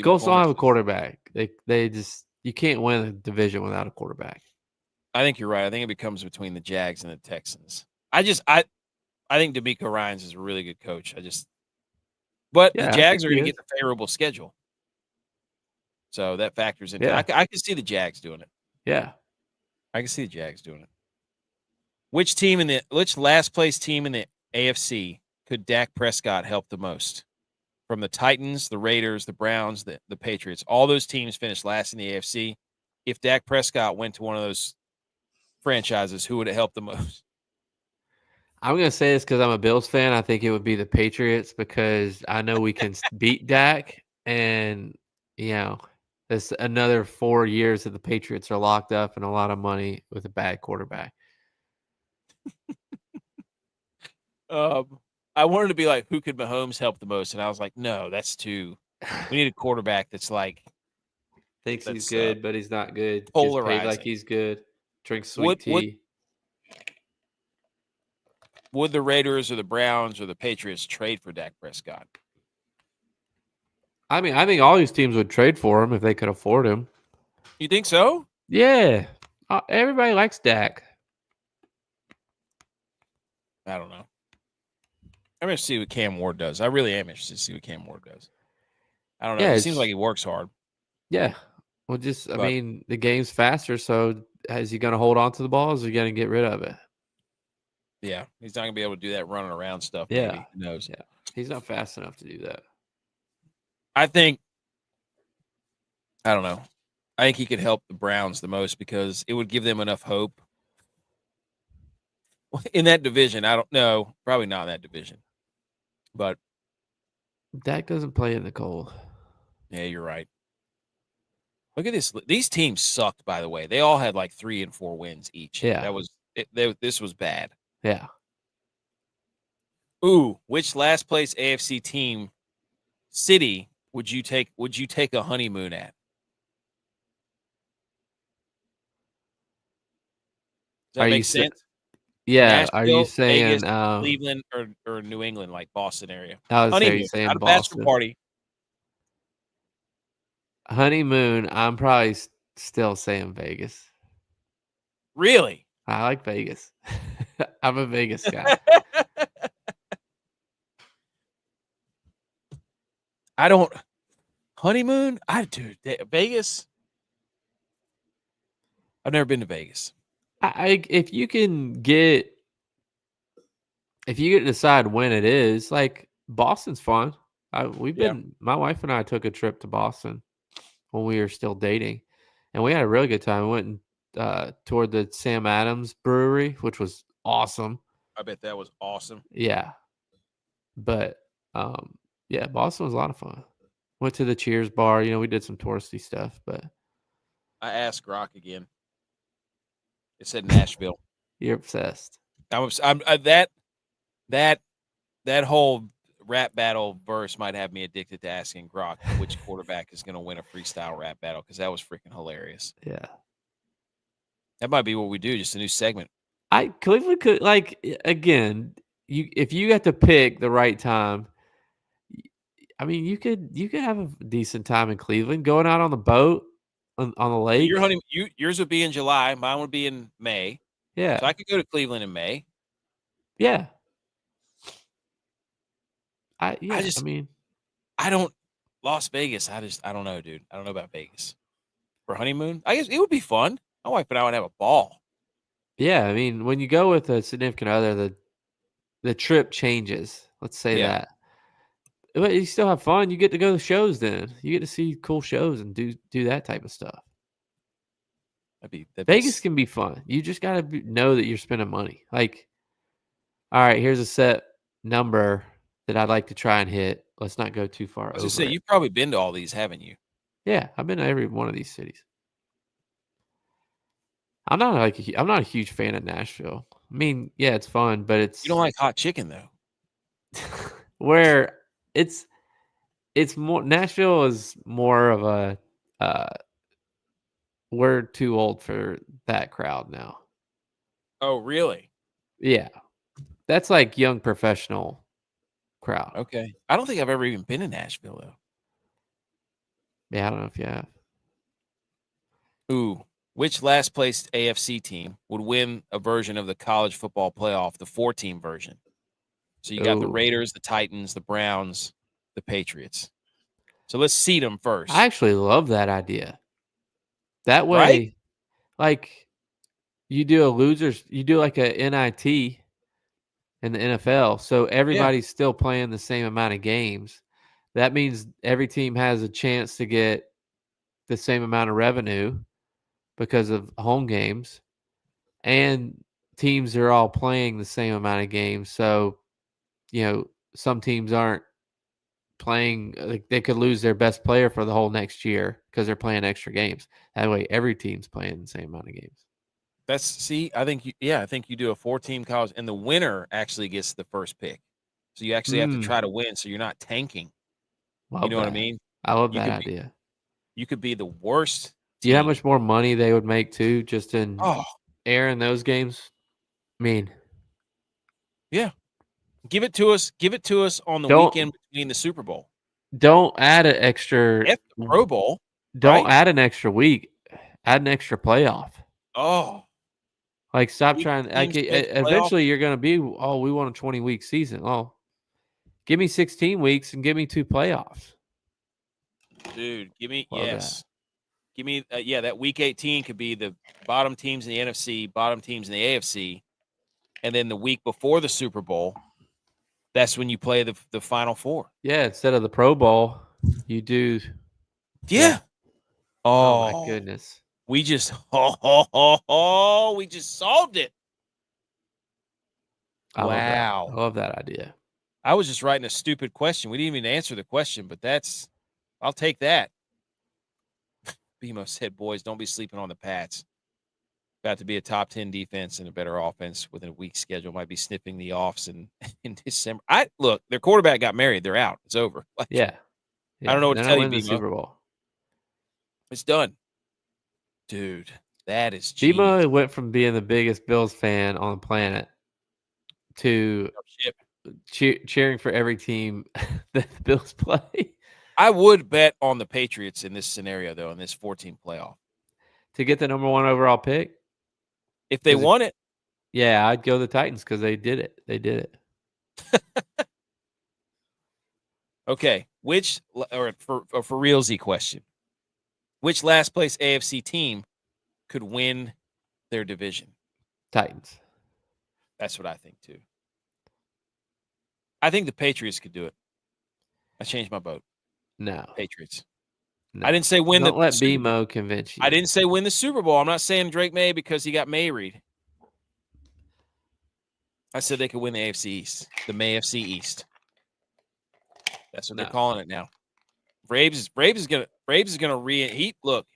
Colts don't have a quarterback. They just you can't win a division without a quarterback. I think you're right. I think it becomes between the Jags and the Texans. I think DeMeco Ryans is a really good coach. But the Jags are going to get the favorable schedule, so that factors into. Yeah. I can see the Jags doing it. Yeah, I can see the Jags doing it. Which last place team in the AFC could Dak Prescott help the most? From the Titans, the Raiders, the Browns, the Patriots, all those teams finished last in the AFC. If Dak Prescott went to one of those franchises, who would it help the most? I'm going to say this because I'm a Bills fan. I think it would be the Patriots because I know we can beat Dak, and it's another 4 years that the Patriots are locked up and a lot of money with a bad quarterback. I wanted to be like, who could Mahomes help the most? And I was like, no, that's too. We need a quarterback that's like thinks he's good, but he's not good. Polarizing. Gets paid like he's good. Drinks sweet tea. Would the Raiders or the Browns or the Patriots trade for Dak Prescott? I mean, I think all these teams would trade for him if they could afford him. You think so? Yeah. Everybody likes Dak. I don't know. I'm interested to see what Cam Ward does. I really am interested to see what Cam Ward does. I don't know. It seems like he works hard. Yeah. Well, I mean, the game's faster, so is he going to hold on to the ball or is he going to get rid of it? Yeah. He's not going to be able to do that running around stuff, yeah. maybe. Who knows? Yeah. He's not fast enough to do that. I don't know. I think he could help the Browns the most because it would give them enough hope. In that division, I don't know. Probably not in that division. But Dak doesn't play in the cold. Yeah, you're right. Look at this. These teams sucked, by the way. They all had like 3 and 4 wins each. Yeah. That was this was bad. Yeah. Ooh, which last place AFC team city would you take a honeymoon at? Does that make sense? Yeah. Nashville, are you saying Vegas, Cleveland or New England, like Boston area? I was Honeymoon, saying not a Boston. bachelor party. Honeymoon, I'm probably still saying Vegas. Really? I like Vegas. I'm a Vegas guy. I don't honeymoon. Vegas. I've never been to Vegas. If you can decide when it is, like Boston's fun. My wife and I took a trip to Boston when we were still dating, and we had a really good time. We went and toured the Sam Adams Brewery, which was awesome. I bet that was awesome. Yeah, but Boston was a lot of fun. Went to the Cheers bar. We did some touristy stuff, but I asked Grok again. It said Nashville. You're obsessed. I'm that whole rap battle verse might have me addicted to asking Grok which quarterback is going to win a freestyle rap battle because that was freaking hilarious. Yeah, that might be what we do. Just a new segment. Cleveland could again. if you get to pick the right time, I mean, you could have a decent time in Cleveland going out on the boat on the lake. Yours would be in July. Mine would be in May. Yeah. So I could go to Cleveland in May. Yeah. I mean, I don't Las Vegas. I don't know, dude. I don't know about Vegas for honeymoon. I guess it would be fun. My wife and I would have a ball. yeah. I mean, when you go with a significant other, the trip changes. Let's say that. But you still have fun. You get to go to shows. Then you get to see cool shows and do that type of stuff. Vegas can be fun. You just gotta know that you're spending money. Like, all right, here's a set number that I'd like to try and hit. Let's not go too far I was over. just say you've probably been to all these, haven't you? Yeah, I've been to every one of these cities. I'm not a huge fan of Nashville. I mean, yeah, it's fun, but it's You don't like hot chicken though. where it's more. Nashville is more of a. We're too old for that crowd now. Oh, really? Yeah, that's like young professional crowd. Okay. I don't think I've ever even been to Nashville though. Yeah, I don't know if you have. Ooh, which last placed AFC team would win a version of the college football playoff, the 4-team version? So you got the Raiders, the Titans, the Browns, the Patriots. So let's seed them first. I actually love that idea. That way, right? like you do like a NIT in the NFL. So everybody's still playing the same amount of games. That means every team has a chance to get the same amount of revenue because of home games. And teams are all playing the same amount of games. So, some teams aren't playing, like they could lose their best player for the whole next year because they're playing extra games. That way every team's playing the same amount of games. I think you do a 4-team college and the winner actually gets the first pick. So you actually have to try to win. So you're not tanking. You know what I mean? I love that idea. You could be the worst. Do you know how much more money they would make too, just in airing those games? I mean, yeah. Give it to us on the weekend between the Super Bowl. Don't add an extra Pro Bowl. Don't add an extra week. Add an extra playoff. Oh. Like, stop trying. Like, eventually you're going to be, we want a 20-week season. Oh, give me 16 weeks and give me 2 playoffs. Dude, give me, yes. Give me, that week 18 could be the bottom teams in the NFC, bottom teams in the AFC. And then the week before the Super Bowl, that's when you play the Final Four. Yeah, instead of the Pro Bowl, you do. Yeah. Oh my goodness. We just we just solved it. Wow. I love that idea. I was just writing a stupid question. We didn't even answer the question, but I'll take that. BMO said, boys, don't be sleeping on the Pats. About to be a top 10 defense and a better offense with a weak schedule. Might be sniffing the offs in December. Look, their quarterback got married. They're out. It's over. Yeah. I don't know what to tell you, BMO. The Super Bowl. It's done. Dude, that is BMO went from being the biggest Bills fan on the planet to cheering for every team that the Bills play. I would bet on the Patriots in this scenario, though, in this 4-team playoff. To get the number 1 overall pick? If they won it. Yeah, I'd go the Titans because they did it. They did it. Okay. For realsy question. Which last place AFC team could win their division? Titans. That's what I think, too. I think the Patriots could do it. I changed my vote. No. Patriots. No. I didn't say win Don't let BMO convince you. I didn't say win the Super Bowl. I'm not saying Drake May because he got married. I said they could win the AFC East, the May AFC East. That's what they're calling it now. Braves is gonna look.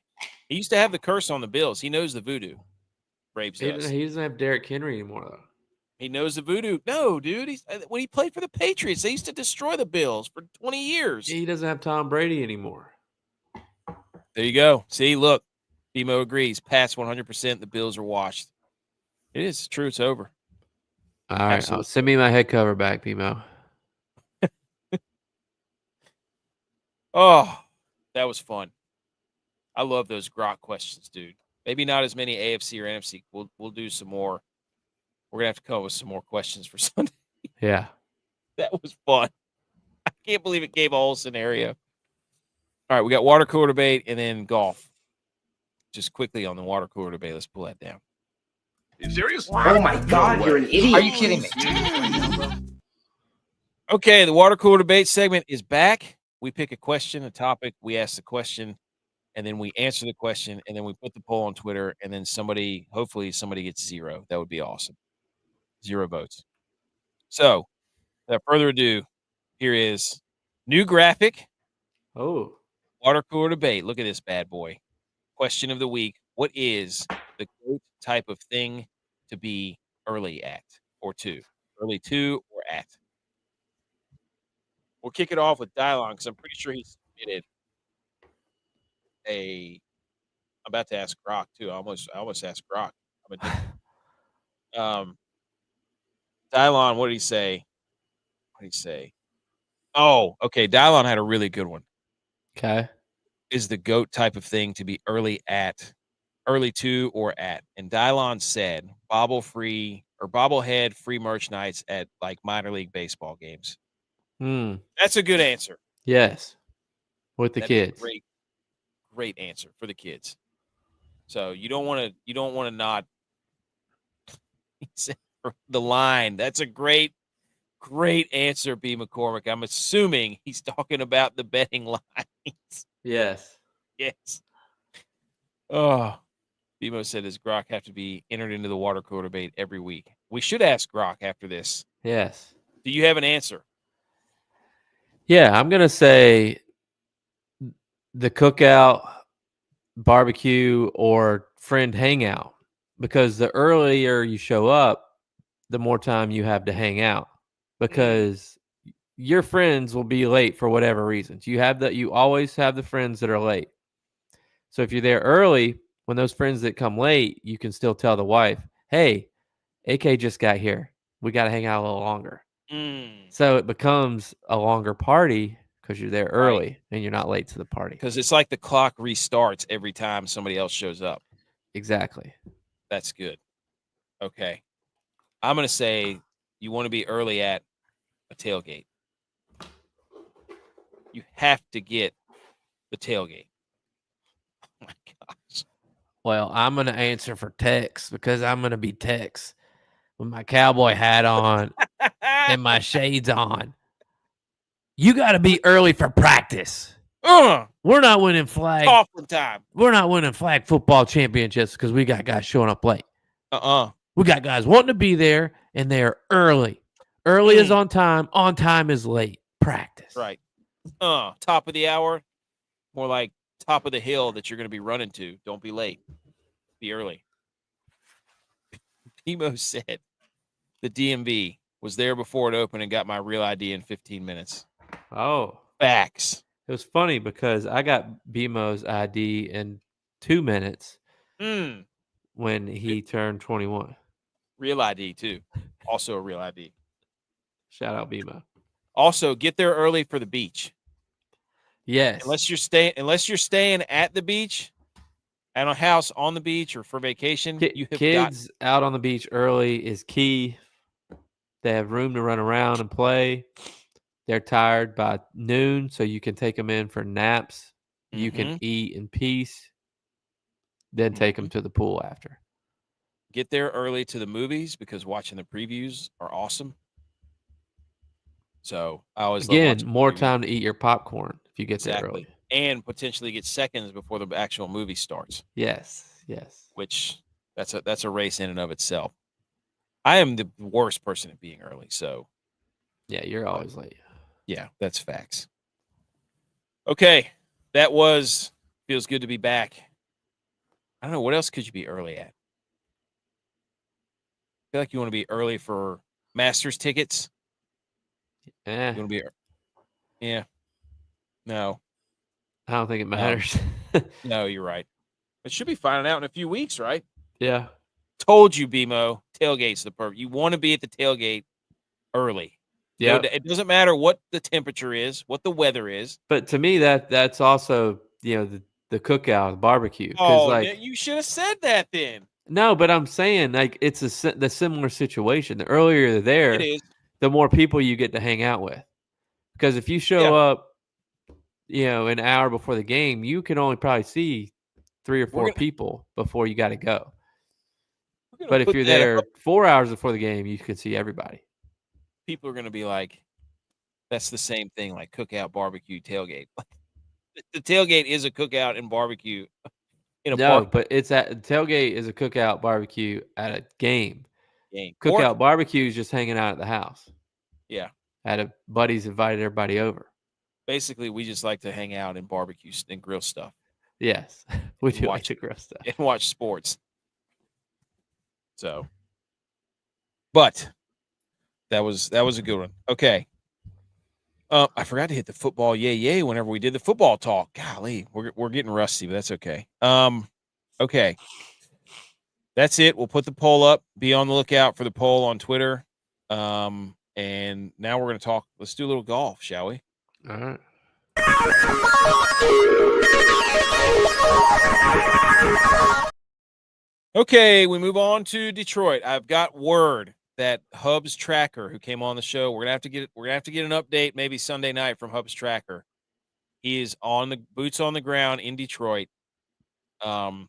He used to have the curse on the Bills. He knows the voodoo. Braves does. He doesn't have Derrick Henry anymore though. He knows the voodoo. No, dude. When he played for the Patriots, they used to destroy the Bills for 20 years. He doesn't have Tom Brady anymore. There you go. See, look. BMO agrees. Pats 100%. The Bills are washed. It is true. It's over. All right. Absolutely. Send me my head cover back, BMO. Oh, that was fun. I love those grok questions, dude. Maybe not as many AFC or NFC. We'll do some more. We're gonna have to come up with some more questions for Sunday. Yeah. That was fun. I can't believe it gave a whole scenario. All right, we got water cooler debate and then golf. Just quickly on the water cooler debate, let's pull that down. Are you serious? Oh my God, you're an idiot. Are you kidding me? Okay, the water cooler debate segment is back. We pick a question, a topic, we ask the question, and then we answer the question, and then we put the poll on Twitter, and then hopefully somebody gets 0. That would be awesome. 0 votes. So, without further ado, here is new graphic. Oh. Water cooler debate. Look at this bad boy. Question of the week. What is the GOAT type of thing to be early at or to? Early to or at? We'll kick it off with Dylon because I'm pretty sure he submitted I'm about to ask Grok too. I almost asked Grok. Dylon, what did he say? What did he say? Oh, okay. Dylon had a really good one. Okay. Is the GOAT type of thing to be early to or at? And Dylon said bobblehead free merch nights at like minor league baseball games. That's a good answer. Yes. With the That'd kids. be a great answer for the kids. So you don't want to not the line. That's a great answer, B. McCormick. I'm assuming he's talking about the betting lines. Yes. Yes. Oh, BMO said, does Grok have to be entered into the water cooler debate every week? We should ask Grok after this. Yes. Do you have an answer? Yeah, I'm going to say the cookout, barbecue, or friend hangout, because the earlier you show up, the more time you have to hang out, because your friends will be late for whatever reasons. You always have the friends that are late. So if you're there early, when those friends that come late, you can still tell the wife, hey, AK just got here. We got to hang out a little longer. So it becomes a longer party because you're there early and you're not late to the party. Because it's like the clock restarts every time somebody else shows up. Exactly. That's good. Okay. I'm going to say you want to be early at a tailgate. You have to get the tailgate. Oh my gosh. Well, I'm going to answer for Tex because I'm going to be Tex with my cowboy hat on and my shades on. You got to be early for practice. We're not winning flag. Time. We're not winning flag football championships because we got guys showing up late. We got guys wanting to be there, and they're early. Early is on time. On time is late. Practice. Right. Top of the hour. More like top of the hill that you're going to be running to. Don't be late. Be early. Pimo said the DMV was there before it opened and got my real ID in 15 minutes. Oh. Facts. It was funny because I got BMO's ID in 2 minutes when he turned 21. Real ID, too. Also a real ID. Shout out BMO. Also, get there early for the beach. Yes. Unless you're staying at the beach, at a house on the beach or for vacation, you have kids out on the beach early is key. They have room to run around and play. They're tired by noon, so you can take them in for naps. You can eat in peace, then take them to the pool after. Get there early to the movies because watching the previews are awesome. So I always love more time to eat your popcorn if you get there early. And potentially get seconds before the actual movie starts. Yes. Which that's a race in and of itself. I am the worst person at being early, so yeah, you're always late. Yeah, that's facts. Okay, feels good to be back. I don't know, what else could you be early at? I feel like you want to be early for Masters tickets. You want to be No. I don't think it matters. No, you're right. It should be finding out in a few weeks, right? Yeah. Told you, BMO, tailgate's the perfect. You want to be at the tailgate early. Yeah. It doesn't matter what the temperature is, what the weather is. But to me, that's also, the cookout, the barbecue. Oh, you should have said that then. No, but I'm saying like it's the similar situation. The earlier you're It there, is. the more people you get to hang out with. Because if you show up, an hour before the game, you can only probably see 3 or 4 people before you got to go. But if you're there 4 hours before the game, you can see everybody. People are going to be like, that's the same thing, like cookout, barbecue, tailgate. The tailgate is a cookout and barbecue in a park. But tailgate is a cookout barbecue at a game. Cookout barbecue is just hanging out at the house. Yeah. Had a buddies invited everybody over. Basically, we just like to hang out and barbecue and grill stuff. Yes, we do like to grill stuff and watch sports. So, but that was a good one. Okay. I forgot to hit the football yay whenever we did the football talk. Golly, we're getting rusty, but that's okay. Okay. That's it. We'll put the poll up. Be on the lookout for the poll on Twitter. And now we're going to talk. Let's do a little golf, shall we? All right. Okay, we move on to Detroit. I've got word that Hubs Tracker, who came on the show, we're gonna have to get an update maybe Sunday night from Hubs Tracker. He is on the boots on the ground in Detroit. So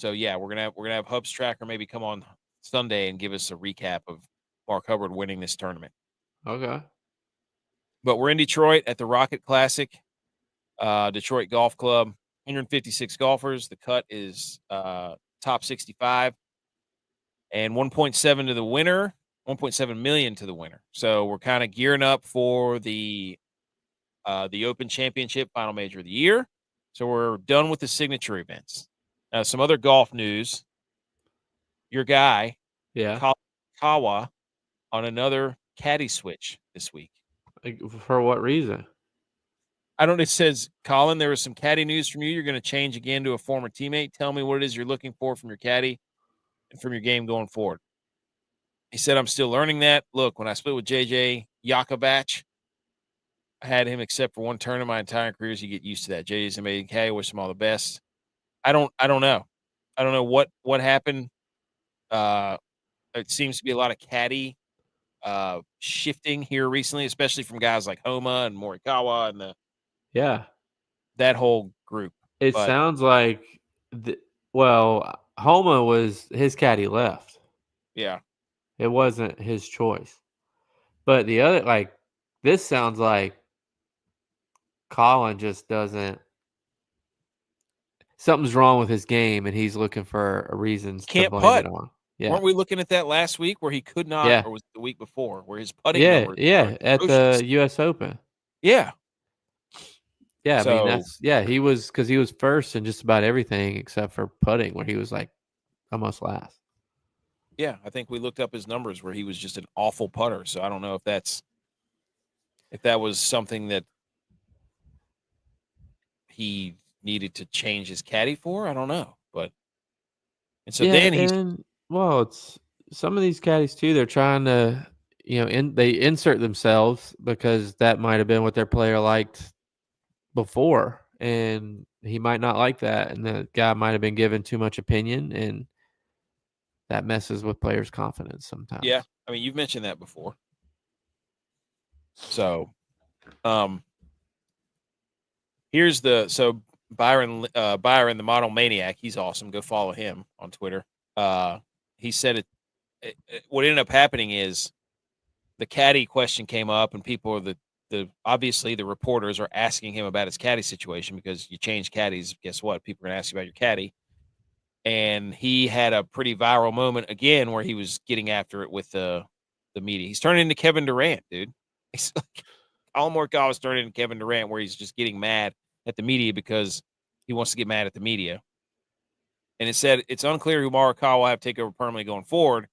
yeah, we're gonna have Hubs Tracker maybe come on Sunday and give us a recap of Mark Hubbard winning this tournament. Okay. But we're in Detroit at the Rocket Classic, Detroit Golf Club. 156 golfers. The cut is top 65, and 1.7 to the winner. 1.7 million to the winner. So we're kind of gearing up for the Open Championship final major of the year. So we're done with the signature events. Some other golf news. Your guy, Kawa, on another caddy switch this week. For what reason? I don't know. It says, Colin, there was some caddy news from you. You're going to change again to a former teammate. Tell me what it is you're looking for from your caddy and from your game going forward. He said, I'm still learning that. Look, when I split with JJ Yakabach, I had him except for one turn in my entire career. So you get used to that. JJ's amazing caddy. Wish him all the best. I don't know. I don't know what happened. It seems to be a lot of caddy shifting here recently, especially from guys like Homa and Morikawa and that whole group. It sounds like Homa was his caddy left. Yeah. It wasn't his choice. But the other, this sounds like Colin just doesn't. Something's wrong with his game, and he's looking for reasons to blame it on. Yeah. Weren't we looking at that last week where he could not, or was it the week before, where his putting numbers at the U.S. Open. Yeah. Yeah, I mean, he was first in just about everything except for putting, where he was almost last. Yeah, I think we looked up his numbers where he was just an awful putter. So I don't know if that was something that he needed to change his caddy for. I don't know, it's some of these caddies too. They're trying to, they insert themselves because that might have been what their player liked before, and he might not like that, and the guy might have been given too much opinion, and that messes with players' confidence sometimes. Yeah, I mean, you've mentioned that before. So, Byron, the Model Maniac, he's awesome. Go follow him on Twitter. He said what ended up happening is the caddy question came up, and people are obviously the reporters are asking him about his caddy situation because you change caddies. Guess what? People are going to ask you about your caddy. And he had a pretty viral moment again where he was getting after it with the media. He's turning into Kevin Durant, dude. He's like Colin Morikawa was turning into Kevin Durant, where he's just getting mad at the media because he wants to get mad at the media. And it said it's unclear who Morikawa will have to take over permanently going forward.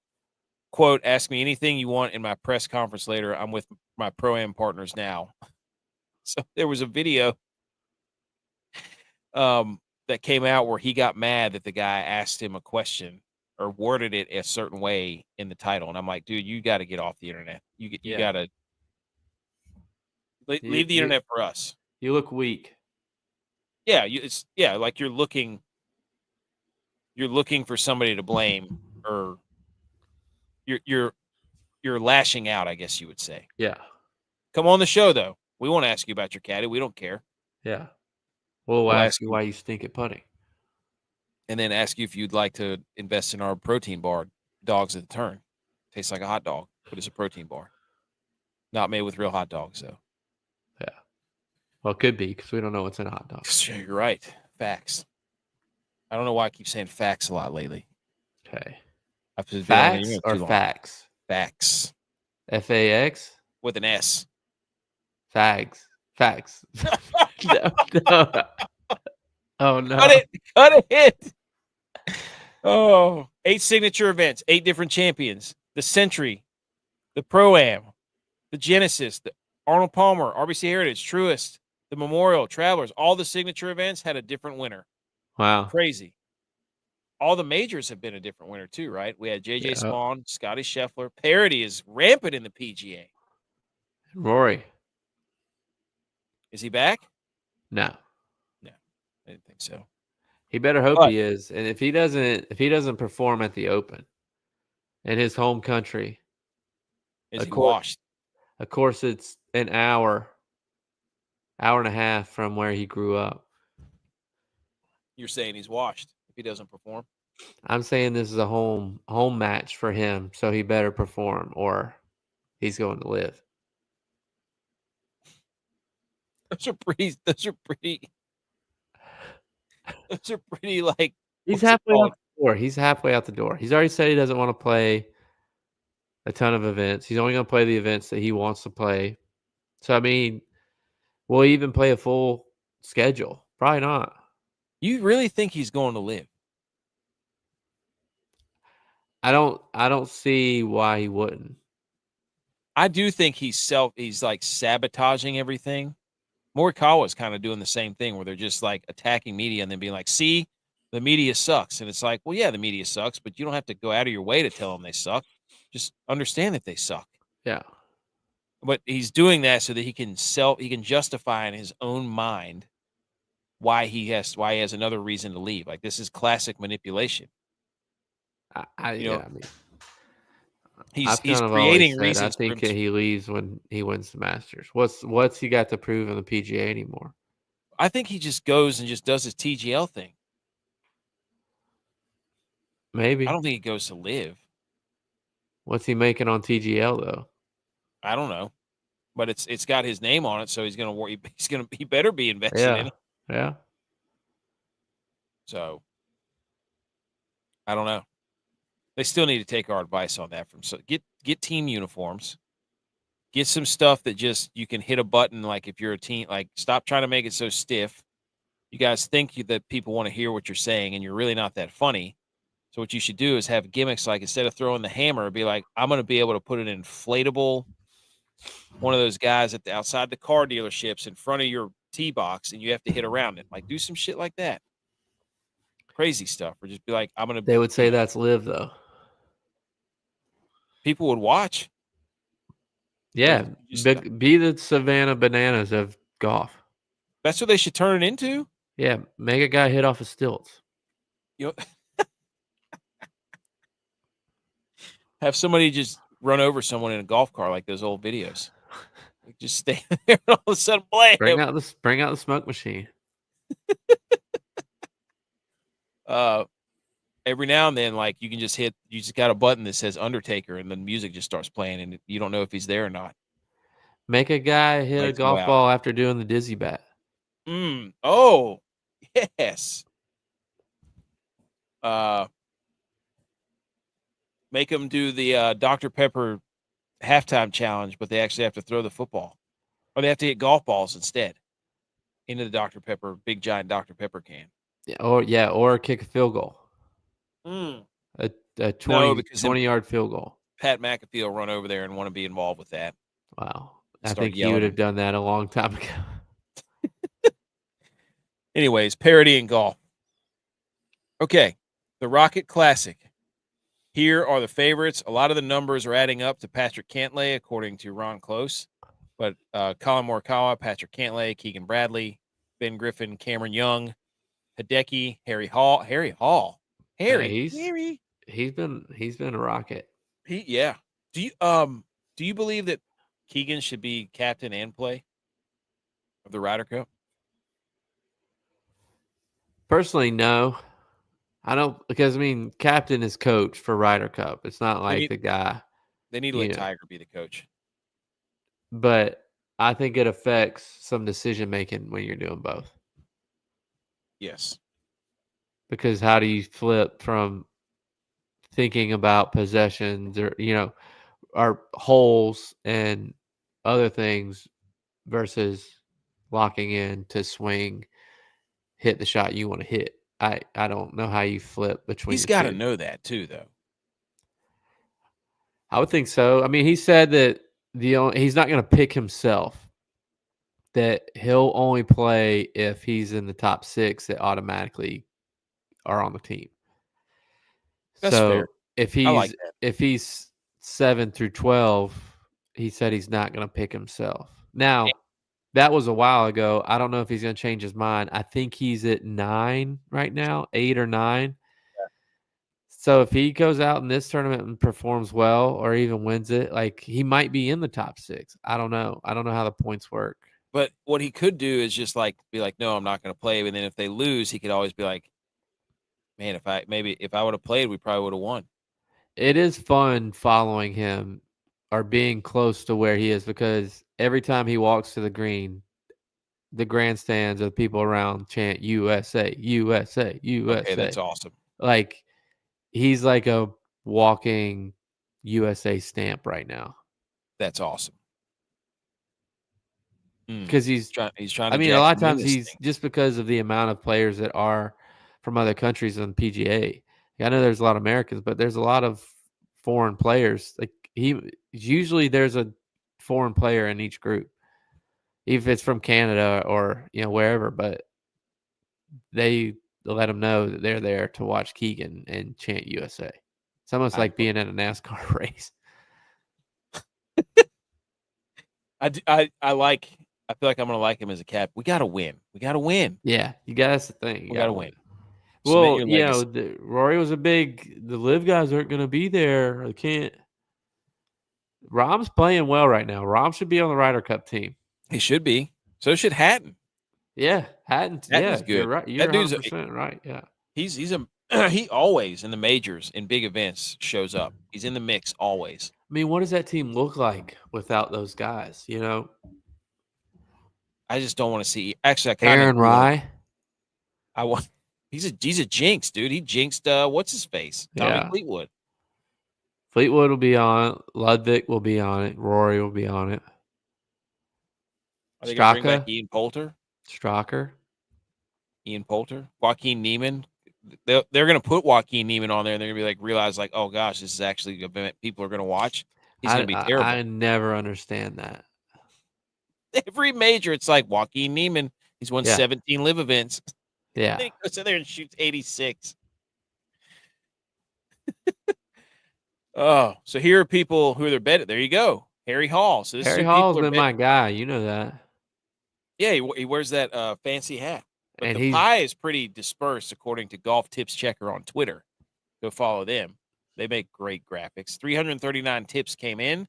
Quote, ask me anything you want in my press conference later. I'm with my Pro-Am partners now. So there was a video that came out where he got mad that the guy asked him a question or worded it a certain way in the title, and I'm like, dude, you got to get off the internet. You Yeah. got to leave the internet for us. You look weak. Yeah, like you're looking for somebody to blame, or you're lashing out, I guess you would say. Yeah. Come on the show though. We won't ask you about your caddy. We don't care. Yeah. We'll We'll ask ask you you- why you stink at putting. And then ask you if you'd like to invest in our protein bar, Dogs at the Turn. Tastes like a hot dog, but it's a protein bar. Not made with real hot dogs, though. Yeah. Well, it could be because we don't know what's in a hot dog. Sure, you're right. Facts. I don't know why I keep saying facts a lot lately. Okay. I've been on the Facts internet or too long. facts? Facts. FAX? With an S. Fags. Facts. No. Oh, no. Cut it. Oh, 8 signature events, 8 different champions. The Century, the Pro-Am, the Genesis, the Arnold Palmer, RBC Heritage, Truist, the Memorial, Travelers. All the signature events had a different winner. Wow. Crazy. All the majors have been a different winner too, right? We had JJ Yeah. Spawn, Scotty Scheffler. Parity is rampant in the PGA. Rory. Is he back? No. I didn't think so. He better hope But- he is. And if he doesn't perform at the Open in his home country, Is he Of course. washed? of course it's an hour and a half from where he grew up. You're saying he's washed if he doesn't perform? I'm saying this is a home match for him, so he better perform or he's going to live. Those are pretty like He's what's it halfway called? out the door. He's halfway out the door. He's already said he doesn't want to play a ton of events. He's only going to play the events that he wants to play. So, I mean, will he even play a full schedule? Probably not. You really think he's going to live? I don't see why he wouldn't. I do think he's like sabotaging everything. Morikawa's kind of doing the same thing where they're just like attacking media and then being like, see, the media sucks. And it's like, well, yeah, the media sucks, but you don't have to go out of your way to tell them they suck. Just understand that they suck. Yeah. But he's doing that so that he can justify in his own mind why he has another reason to leave. Like, this is classic manipulation. I You know, mean, He's I've kind of creating always said, I reasons for him think that to, he leaves when he wins the Masters. What's he got to prove in the PGA anymore? I think he just goes and just does his TGL thing. Maybe. I don't think he goes to live. What's he making on TGL though? I don't know. But it's got his name on it, so he better be invested in it. Yeah. So I don't know. They still need to take our advice on that get team uniforms. Get some stuff that just you can hit a button, like if you're a team, like stop trying to make it so stiff. You guys think that people want to hear what you're saying, and you're really not that funny. So what you should do is have gimmicks like instead of throwing the hammer, be like, I'm going to be able to put an inflatable, one of those guys outside the car dealerships in front of your tee box, and you have to hit around it. Like do some shit like that. Crazy stuff. Or just be like, I'm going to. They would say that's live though. People would watch. Yeah. Be the Savannah Bananas of golf. That's what they should turn it into. Yeah. Make a guy hit off of stilts. You know, have somebody just run over someone in a golf car like those old videos. Like just stay there and all of a sudden blam. Bring out the smoke machine. Every now and then, like you just got a button that says Undertaker, and the music just starts playing, and you don't know if he's there or not. Make a guy hit a golf ball after doing the dizzy bat. Oh, yes. Make them do the Dr. Pepper halftime challenge, but they actually have to throw the football, or they have to hit golf balls instead into the Dr. Pepper, big giant Dr. Pepper can. Or kick a field goal. A 20-yard field goal. Pat McAfee will run over there and want to be involved with that. Wow. I think he would have done that a long time ago. Anyways, parody in golf. Okay. The Rocket Classic. Here are the favorites. A lot of the numbers are adding up to Patrick Cantlay, according to Ron Close. But Colin Morikawa, Patrick Cantlay, Keegan Bradley, Ben Griffin, Cameron Young, Hideki, Harry Hall. Yeah, Harry. he's been a rocket. Yeah. Do you believe that Keegan should be captain and play of the Ryder Cup? Personally, no. I don't, because captain is coach for Ryder Cup. It's not like the guy. They need to let Tiger be the coach. But I think it affects some decision making when you're doing both. Yes. Because how do you flip from thinking about possessions or holes and other things versus locking in to swing, hit the shot you want to hit? I don't know how you flip between. He's got to know that too, though. I would think so. He said that he's not going to pick himself. That he'll only play if he's in the top 6 that automatically are on the team. That's fair. If he's 7 through 12, he said he's not going to pick himself. Now, that was a while ago. I don't know if he's going to change his mind. I think he's at 9 right now, 8 or 9. Yeah. So if he goes out in this tournament and performs well or even wins it, he might be in the top 6. I don't know. I don't know how the points work. But what he could do is just be like, no, I'm not going to play. And then if they lose, he could always be like, man, if I would have played, we probably would have won. It is fun following him or being close to where he is because every time he walks to the green, the grandstands of the people around chant USA, USA, USA. Okay, that's awesome. He's like a walking USA stamp right now. That's awesome. Because he's trying to. A lot of times he's just because of the amount of players that are from other countries on PGA. I know there's a lot of Americans, but there's a lot of foreign players. Usually there's a foreign player in each group, even if it's from Canada or wherever. But they let them know that they're there to watch Keegan and chant USA. It's almost like being in a NASCAR race. I feel like I'm going to like him as a cap. We got to win. Yeah, that's the thing. We got to win. Well, Rory was the live guys aren't going to be there. I can't. Rahm's playing well right now. Rahm should be on the Ryder Cup team. He should be. So should Hatton. Yeah, Hatton's good. You're right. You're 100% right. Yeah. He always in the majors, in big events, shows up. He's in the mix always. What does that team look like without those guys? I just don't want to see. Actually, Aaron Rye. He's a jinx, dude. He jinxed what's his face? Tommy Fleetwood. Fleetwood will be on it. Ludwig will be on it. Rory will be on it. Are they going to bring back Ian Poulter? Ian Poulter? Joaquin Niemann? They're going to put Joaquin Niemann on there, and they're going to be realize oh gosh, this is actually an event people are going to watch. He's going to be terrible. I never understand that. Every major, it's like Joaquin Niemann. He's won 17 live events. Yeah. He goes in there and shoots 86. Oh, so here are people who are their bet. There you go. Harry Hall. So Harry Hall's been my guy. You know that. Yeah, he wears that fancy hat. But and the pie is pretty dispersed, according to Golf Tips Checker on Twitter. Go follow them. They make great graphics. 339 tips came in.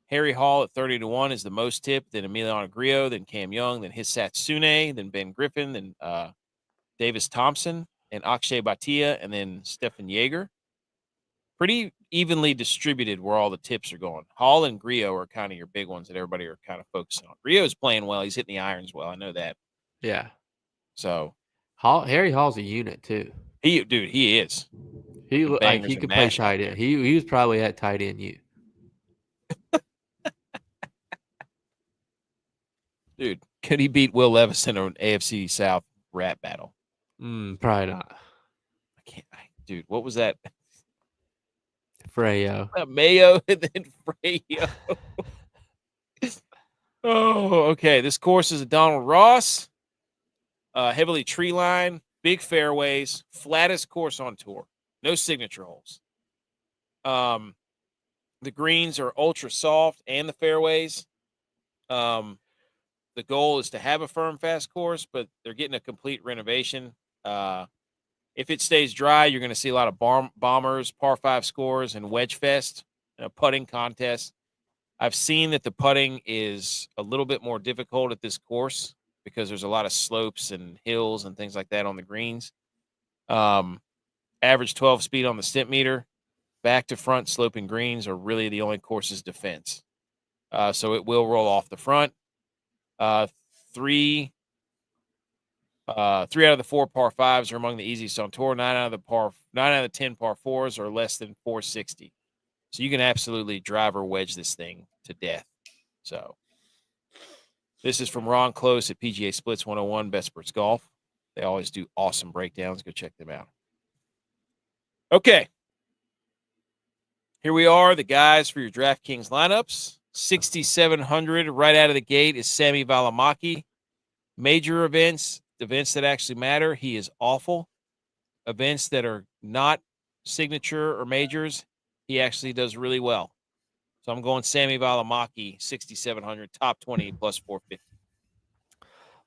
Harry Hall at 30-1 is the most tipped. Then Emiliano Grillo, then Cam Young, then Hissat Sune, then Ben Griffin, then Davis Thompson, and Akshay Bhatia, and then Stefan Jaeger. Pretty evenly distributed where all the tips are going. Hall and Grillo are kind of your big ones that everybody are kind of focusing on. Grillo's playing well. He's hitting the irons well. I know that. Yeah. So Harry Hall's a unit too. He is. He could play tight end. He was probably at tight end you. Dude, could he beat Will Levis in an AFC South rap battle? Probably not. Dude, what was that? Freyo. Mayo and then Freyo. Oh, okay. This course is a Donald Ross. Heavily tree line, big fairways, flattest course on tour. No signature holes. The greens are ultra soft and the fairways. The goal is to have a firm, fast course, but they're getting a complete renovation. If it stays dry, you're going to see a lot of bombers, par 5 scores, and wedge fest, and a putting contest. I've seen that the putting is a little bit more difficult at this course because there's a lot of slopes and hills and things like that on the greens. Average 12 speed on the stimp meter. Back to front sloping greens are really the only course's defense. So it will roll off the front. Three out of the 4 par 5s are among the easiest on tour. 9 out of the 10 par 4s are less than 460. So you can absolutely drive or wedge this thing to death. So this is from Ron Close at PGA Splits 101, Best Sports Golf. They always do awesome breakdowns. Go check them out. Okay. Here we are, the guys for your DraftKings lineups. 6,700 right out of the gate is Sami Valimaki. Major events that actually matter, he is awful. Events that are not signature or majors, he actually does really well. So I'm going Sami Valimaki, 6,700, top 20 plus 450.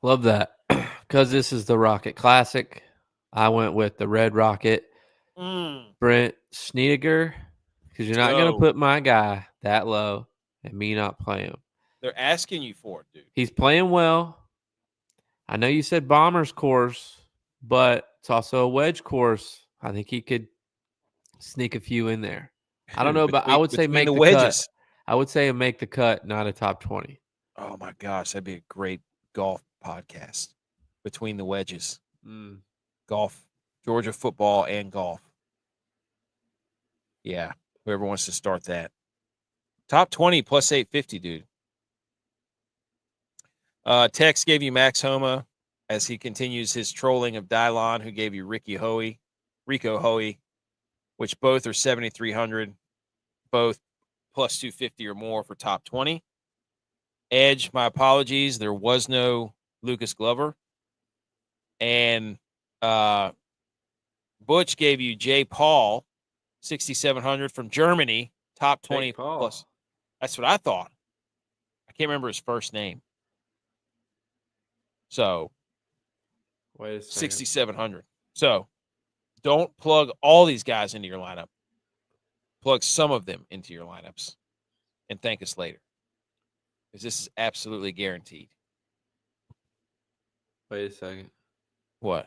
Love that. Because this is the Rocket Classic, I went with the Red Rocket. Brent Snedeker, because you're not going to put my guy that low and me not play him. They're asking you for it, dude. He's playing well. I know you said Bombers course, but it's also a wedge course. I think he could sneak a few in there. I don't know, but I would say make the wedges. Cut. I would say make the cut, not a top 20. Oh, my gosh. That'd be a great golf podcast. Between the wedges. Golf. Georgia football and golf. Yeah. Whoever wants to start that. Top 20 plus 850, dude. Tex gave you Max Homa as he continues his trolling of Dylon, who gave you Rico Hoey, which both are 7,300, both plus 250 or more for top 20. Edge, my apologies. There was no Lucas Glover. And Butch gave you Jay Paul, 6,700 from Germany, top 20 plus. That's what I thought. I can't remember his first name. So, 6,700. So, don't plug all these guys into your lineup. Plug some of them into your lineups and thank us later. Because this is absolutely guaranteed. Wait a second. What?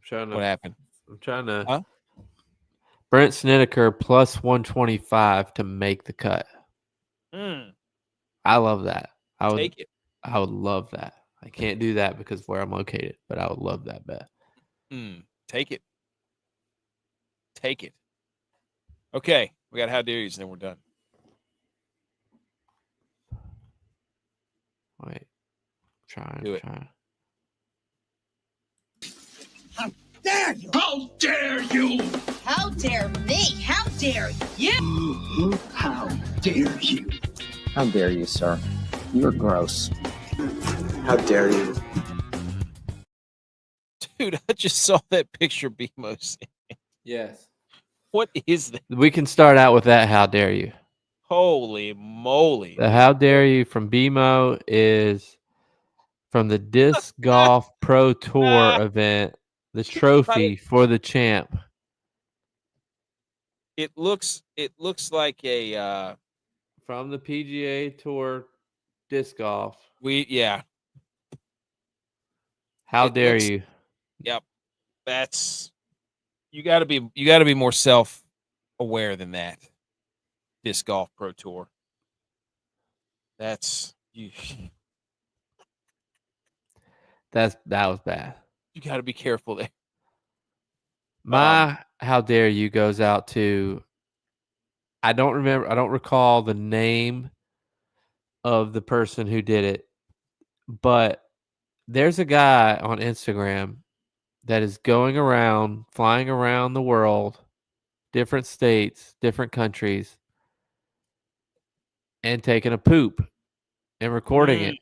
What happened? I'm trying to. Huh? Brent Snedeker plus 125 to make the cut. I love that. Take it. I would love that. I can't do that because of where I'm located, but I would love that bet. Take it. Take it. Okay. We got how dare yous, and then we're done. Wait. Trying. How dare you? How dare you? How dare me? How dare you? How dare you? How dare you, sir? You're gross. How dare you? Dude, I just saw that picture BMO sent. Yes. What is that? We can start out with that. How dare you? Holy moly. The how dare you from BMO is from the Disc Golf Pro Tour event, the trophy for the champ. It looks like a from the PGA Tour Disc Golf. How dare you? Yep. That's you got to be more self-aware than that. Disc Golf Pro Tour. That's you. That was bad. You got to be careful there. My how dare you goes out to I don't recall the name of the person who did it, but there's a guy on Instagram that is flying around the world, different states, different countries, and taking a poop and recording it.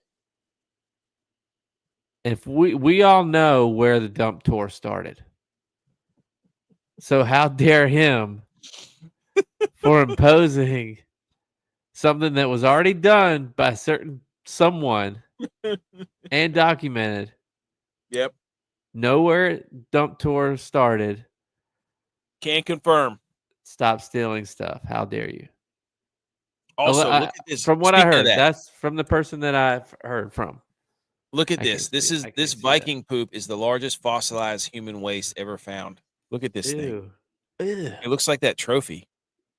If we all know where the dump tour started. So how dare him for imposing something that was already done by someone and documented. Yep. Nowhere dump tour started. Can't confirm. Stop stealing stuff. How dare you? Also, look at this. From what I Speaking of heard, that, that's from the person that I've heard from. look at I this. can't This see- is I can't this see that. Viking poop is the largest fossilized human waste ever found. Look at this thing. Ew. Ew. It looks like that trophy.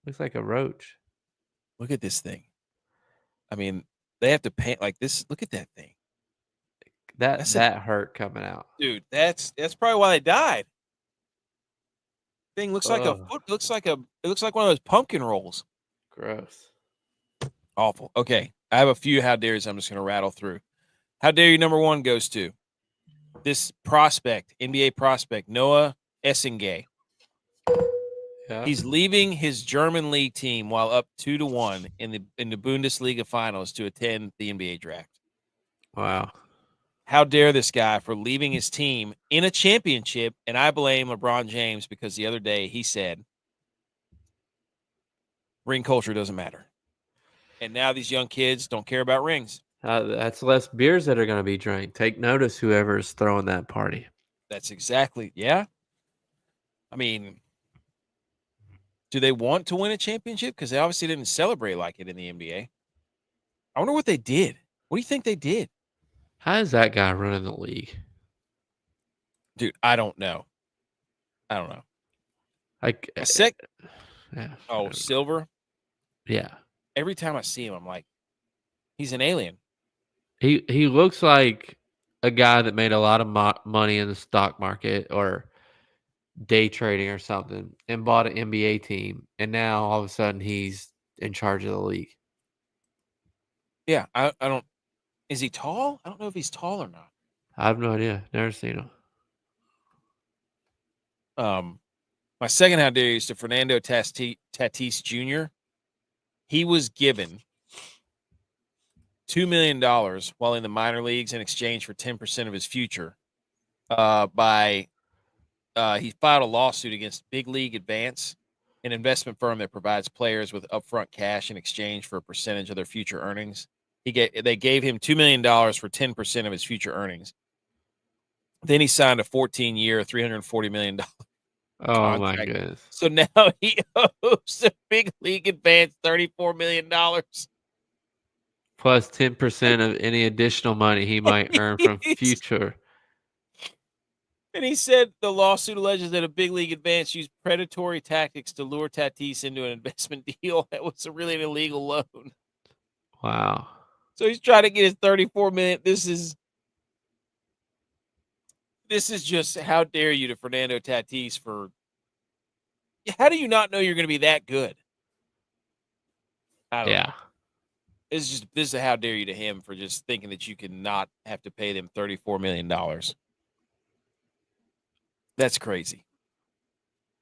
Looks like a roach. Look at this thing. I mean, they have to paint like this. Look at that thing. That hurt coming out. Dude, that's probably why they died. Thing looks like a Ugh. foot. It looks like one of those pumpkin rolls. Gross. Awful. Okay, I have a few how dares I'm just going to rattle through. How dare you? Number one goes to this prospect, NBA prospect Noah Essengay. Yeah. He's leaving his German league team while up 2-1 in the Bundesliga finals to attend the NBA draft. Wow. How dare this guy for leaving his team in a championship? And I blame LeBron James because the other day he said ring culture doesn't matter. And now these young kids don't care about rings. That's less beers that are going to be drank. Take notice, whoever is throwing that party. That's exactly, yeah. I mean, do they want to win a championship? Because they obviously didn't celebrate like it in the NBA. I wonder what they did. What do you think they did? How is that guy running the league? Dude, I don't know. Like, yeah. Oh, Silver. Yeah. Every time I see him, I'm like, he's an alien. He looks like a guy that made a lot of money in the stock market or day trading or something and bought an NBA team, and now all of a sudden he's in charge of the league. Yeah, I don't. Is he tall? I don't know if he's tall or not. I have no idea. Never seen him. My second how dare you is to Fernando Tatis Jr. He was given $2 million while in the minor leagues in exchange for 10% of his future. He filed a lawsuit against Big League Advance, an investment firm that provides players with upfront cash in exchange for a percentage of their future earnings. They gave him $2 million for 10% of his future earnings. Then he signed a 14-year, $340 million Oh contract. my goodness. So now he owes the Big League Advance $34 million. Plus 10% of any additional money he might earn from future. And he said the lawsuit alleges that a Big League Advance used predatory tactics to lure Tatis into an investment deal that was really an illegal loan. Wow. So he's trying to get his $34 million. This is just how dare you to Fernando Tatis for. How do you not know you're going to be that good? I don't know. This is a how dare you to him for just thinking that you can not have to pay them $34 million. That's crazy.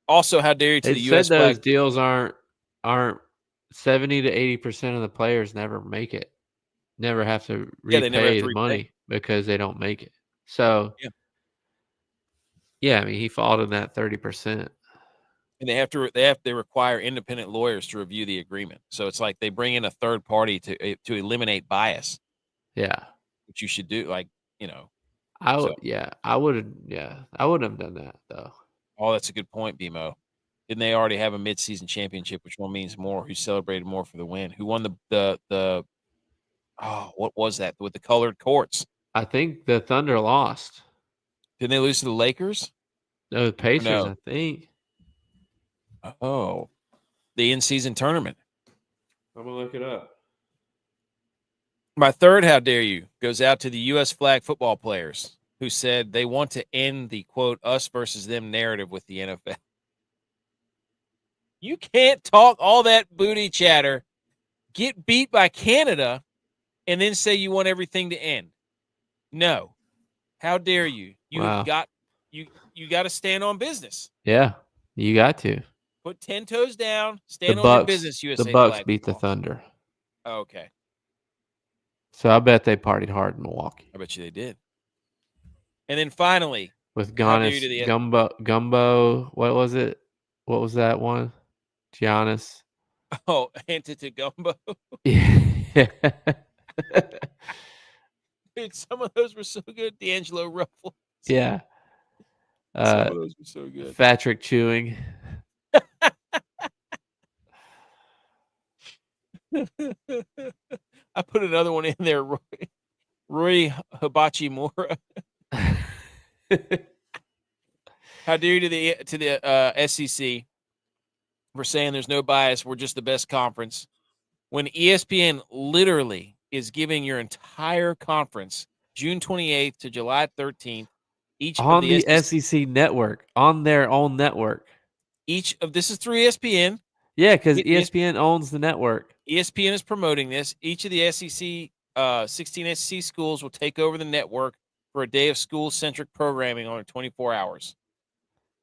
Also, how dare you to It the said U.S. those flag. deals aren't 70 to 80% of the players never make it. Never have to Yeah, they never have repay to the repay. money because they don't make it. So, Yeah. I mean, he followed in that 30%. And they require independent lawyers to review the agreement. So it's like they bring in a third party to eliminate bias. Yeah. Which you should do, like, I wouldn't have done that though. Oh, that's a good point, BMO. Didn't they already have a midseason championship? Which one means more? Who celebrated more for the win? Who won the what was that with the colored courts? I think the Thunder lost. Didn't they lose to the Lakers? No, the Pacers, no? I think. Oh, the in-season tournament. I'm gonna look it up. My third how dare you goes out to the U.S. flag football players who said they want to end the, quote, us versus them narrative with the NFL. You can't talk all that booty chatter, get beat by Canada, and then say you want everything to end. No. How dare you? You got to stand on business. Yeah, you got to. Put 10 toes down, stand on your business, USA The Bucks flag beat football. the Thunder. Okay. So I bet they partied hard in Milwaukee. I bet you they did. And then finally, with Giannis, Gumbo, what was it? What was that one? Giannis. Oh, Antetokounmpo. Yeah. Dude, some of those were so good. D'Angelo Ruffles. Yeah. Some of those were so good. Patrick chewing. I put another one in there. Roy Hibachi Mora. How dare you to the SEC for saying there's no bias. We're just the best conference. When ESPN literally is giving your entire conference June 28th to July 13th, each on of the SEC network, on their own network. This is through ESPN. Yeah, because ESPN owns the network. ESPN is promoting this. Each of the SEC, 16 SEC schools will take over the network for a day of school-centric programming on 24 hours.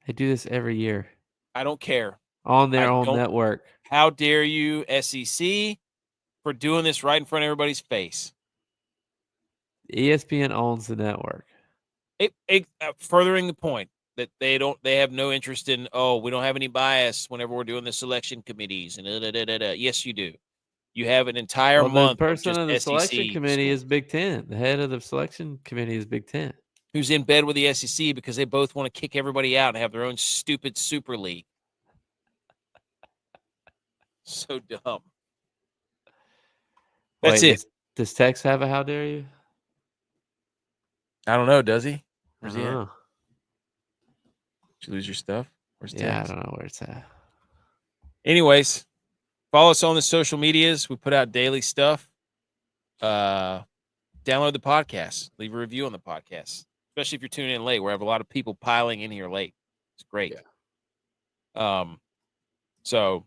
They do this every year. I don't care. On their own network. How dare you, SEC, for doing this right in front of everybody's face? ESPN owns the network. Furthering the point that they have no interest in, we don't have any bias whenever we're doing the selection committees and Yes, you do. You have an entire month. The person of the selection SEC committee schools. is Big Ten. The head of the selection committee is Big Ten. Who's in bed with the SEC because they both want to kick everybody out and have their own stupid super league. So dumb. That's it. Does Tex have a how dare you? I don't know. Does he? Where's he at? Did you lose your stuff? Where's Tex? I don't know where it's at. Anyways, follow us on the social medias. We put out daily stuff. Download the podcast. Leave a review on the podcast, especially if you're tuning in late. We have a lot of people piling in here late. It's great. Yeah. So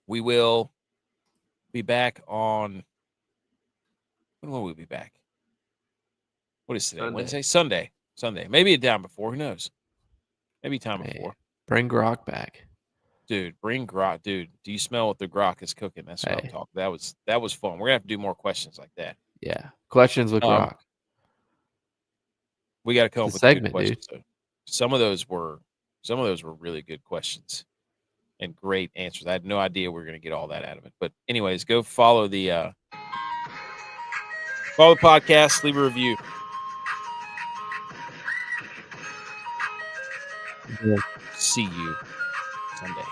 we will be back on. When will we be back? What is today? Sunday. Wednesday? Sunday. Maybe a down before. Who knows? Maybe time before. Bring Grok back. Dude, bring Grok. Dude, do you smell what the Grok is cooking? That's what I'm talking. That was fun. We're gonna have to do more questions like that. Yeah. Questions with Grok. We got to come up with segment, good questions. So some of those were really good questions and great answers. I had no idea we were going to get all that out of it. But anyways, go follow the podcast, leave a review. See you Sunday.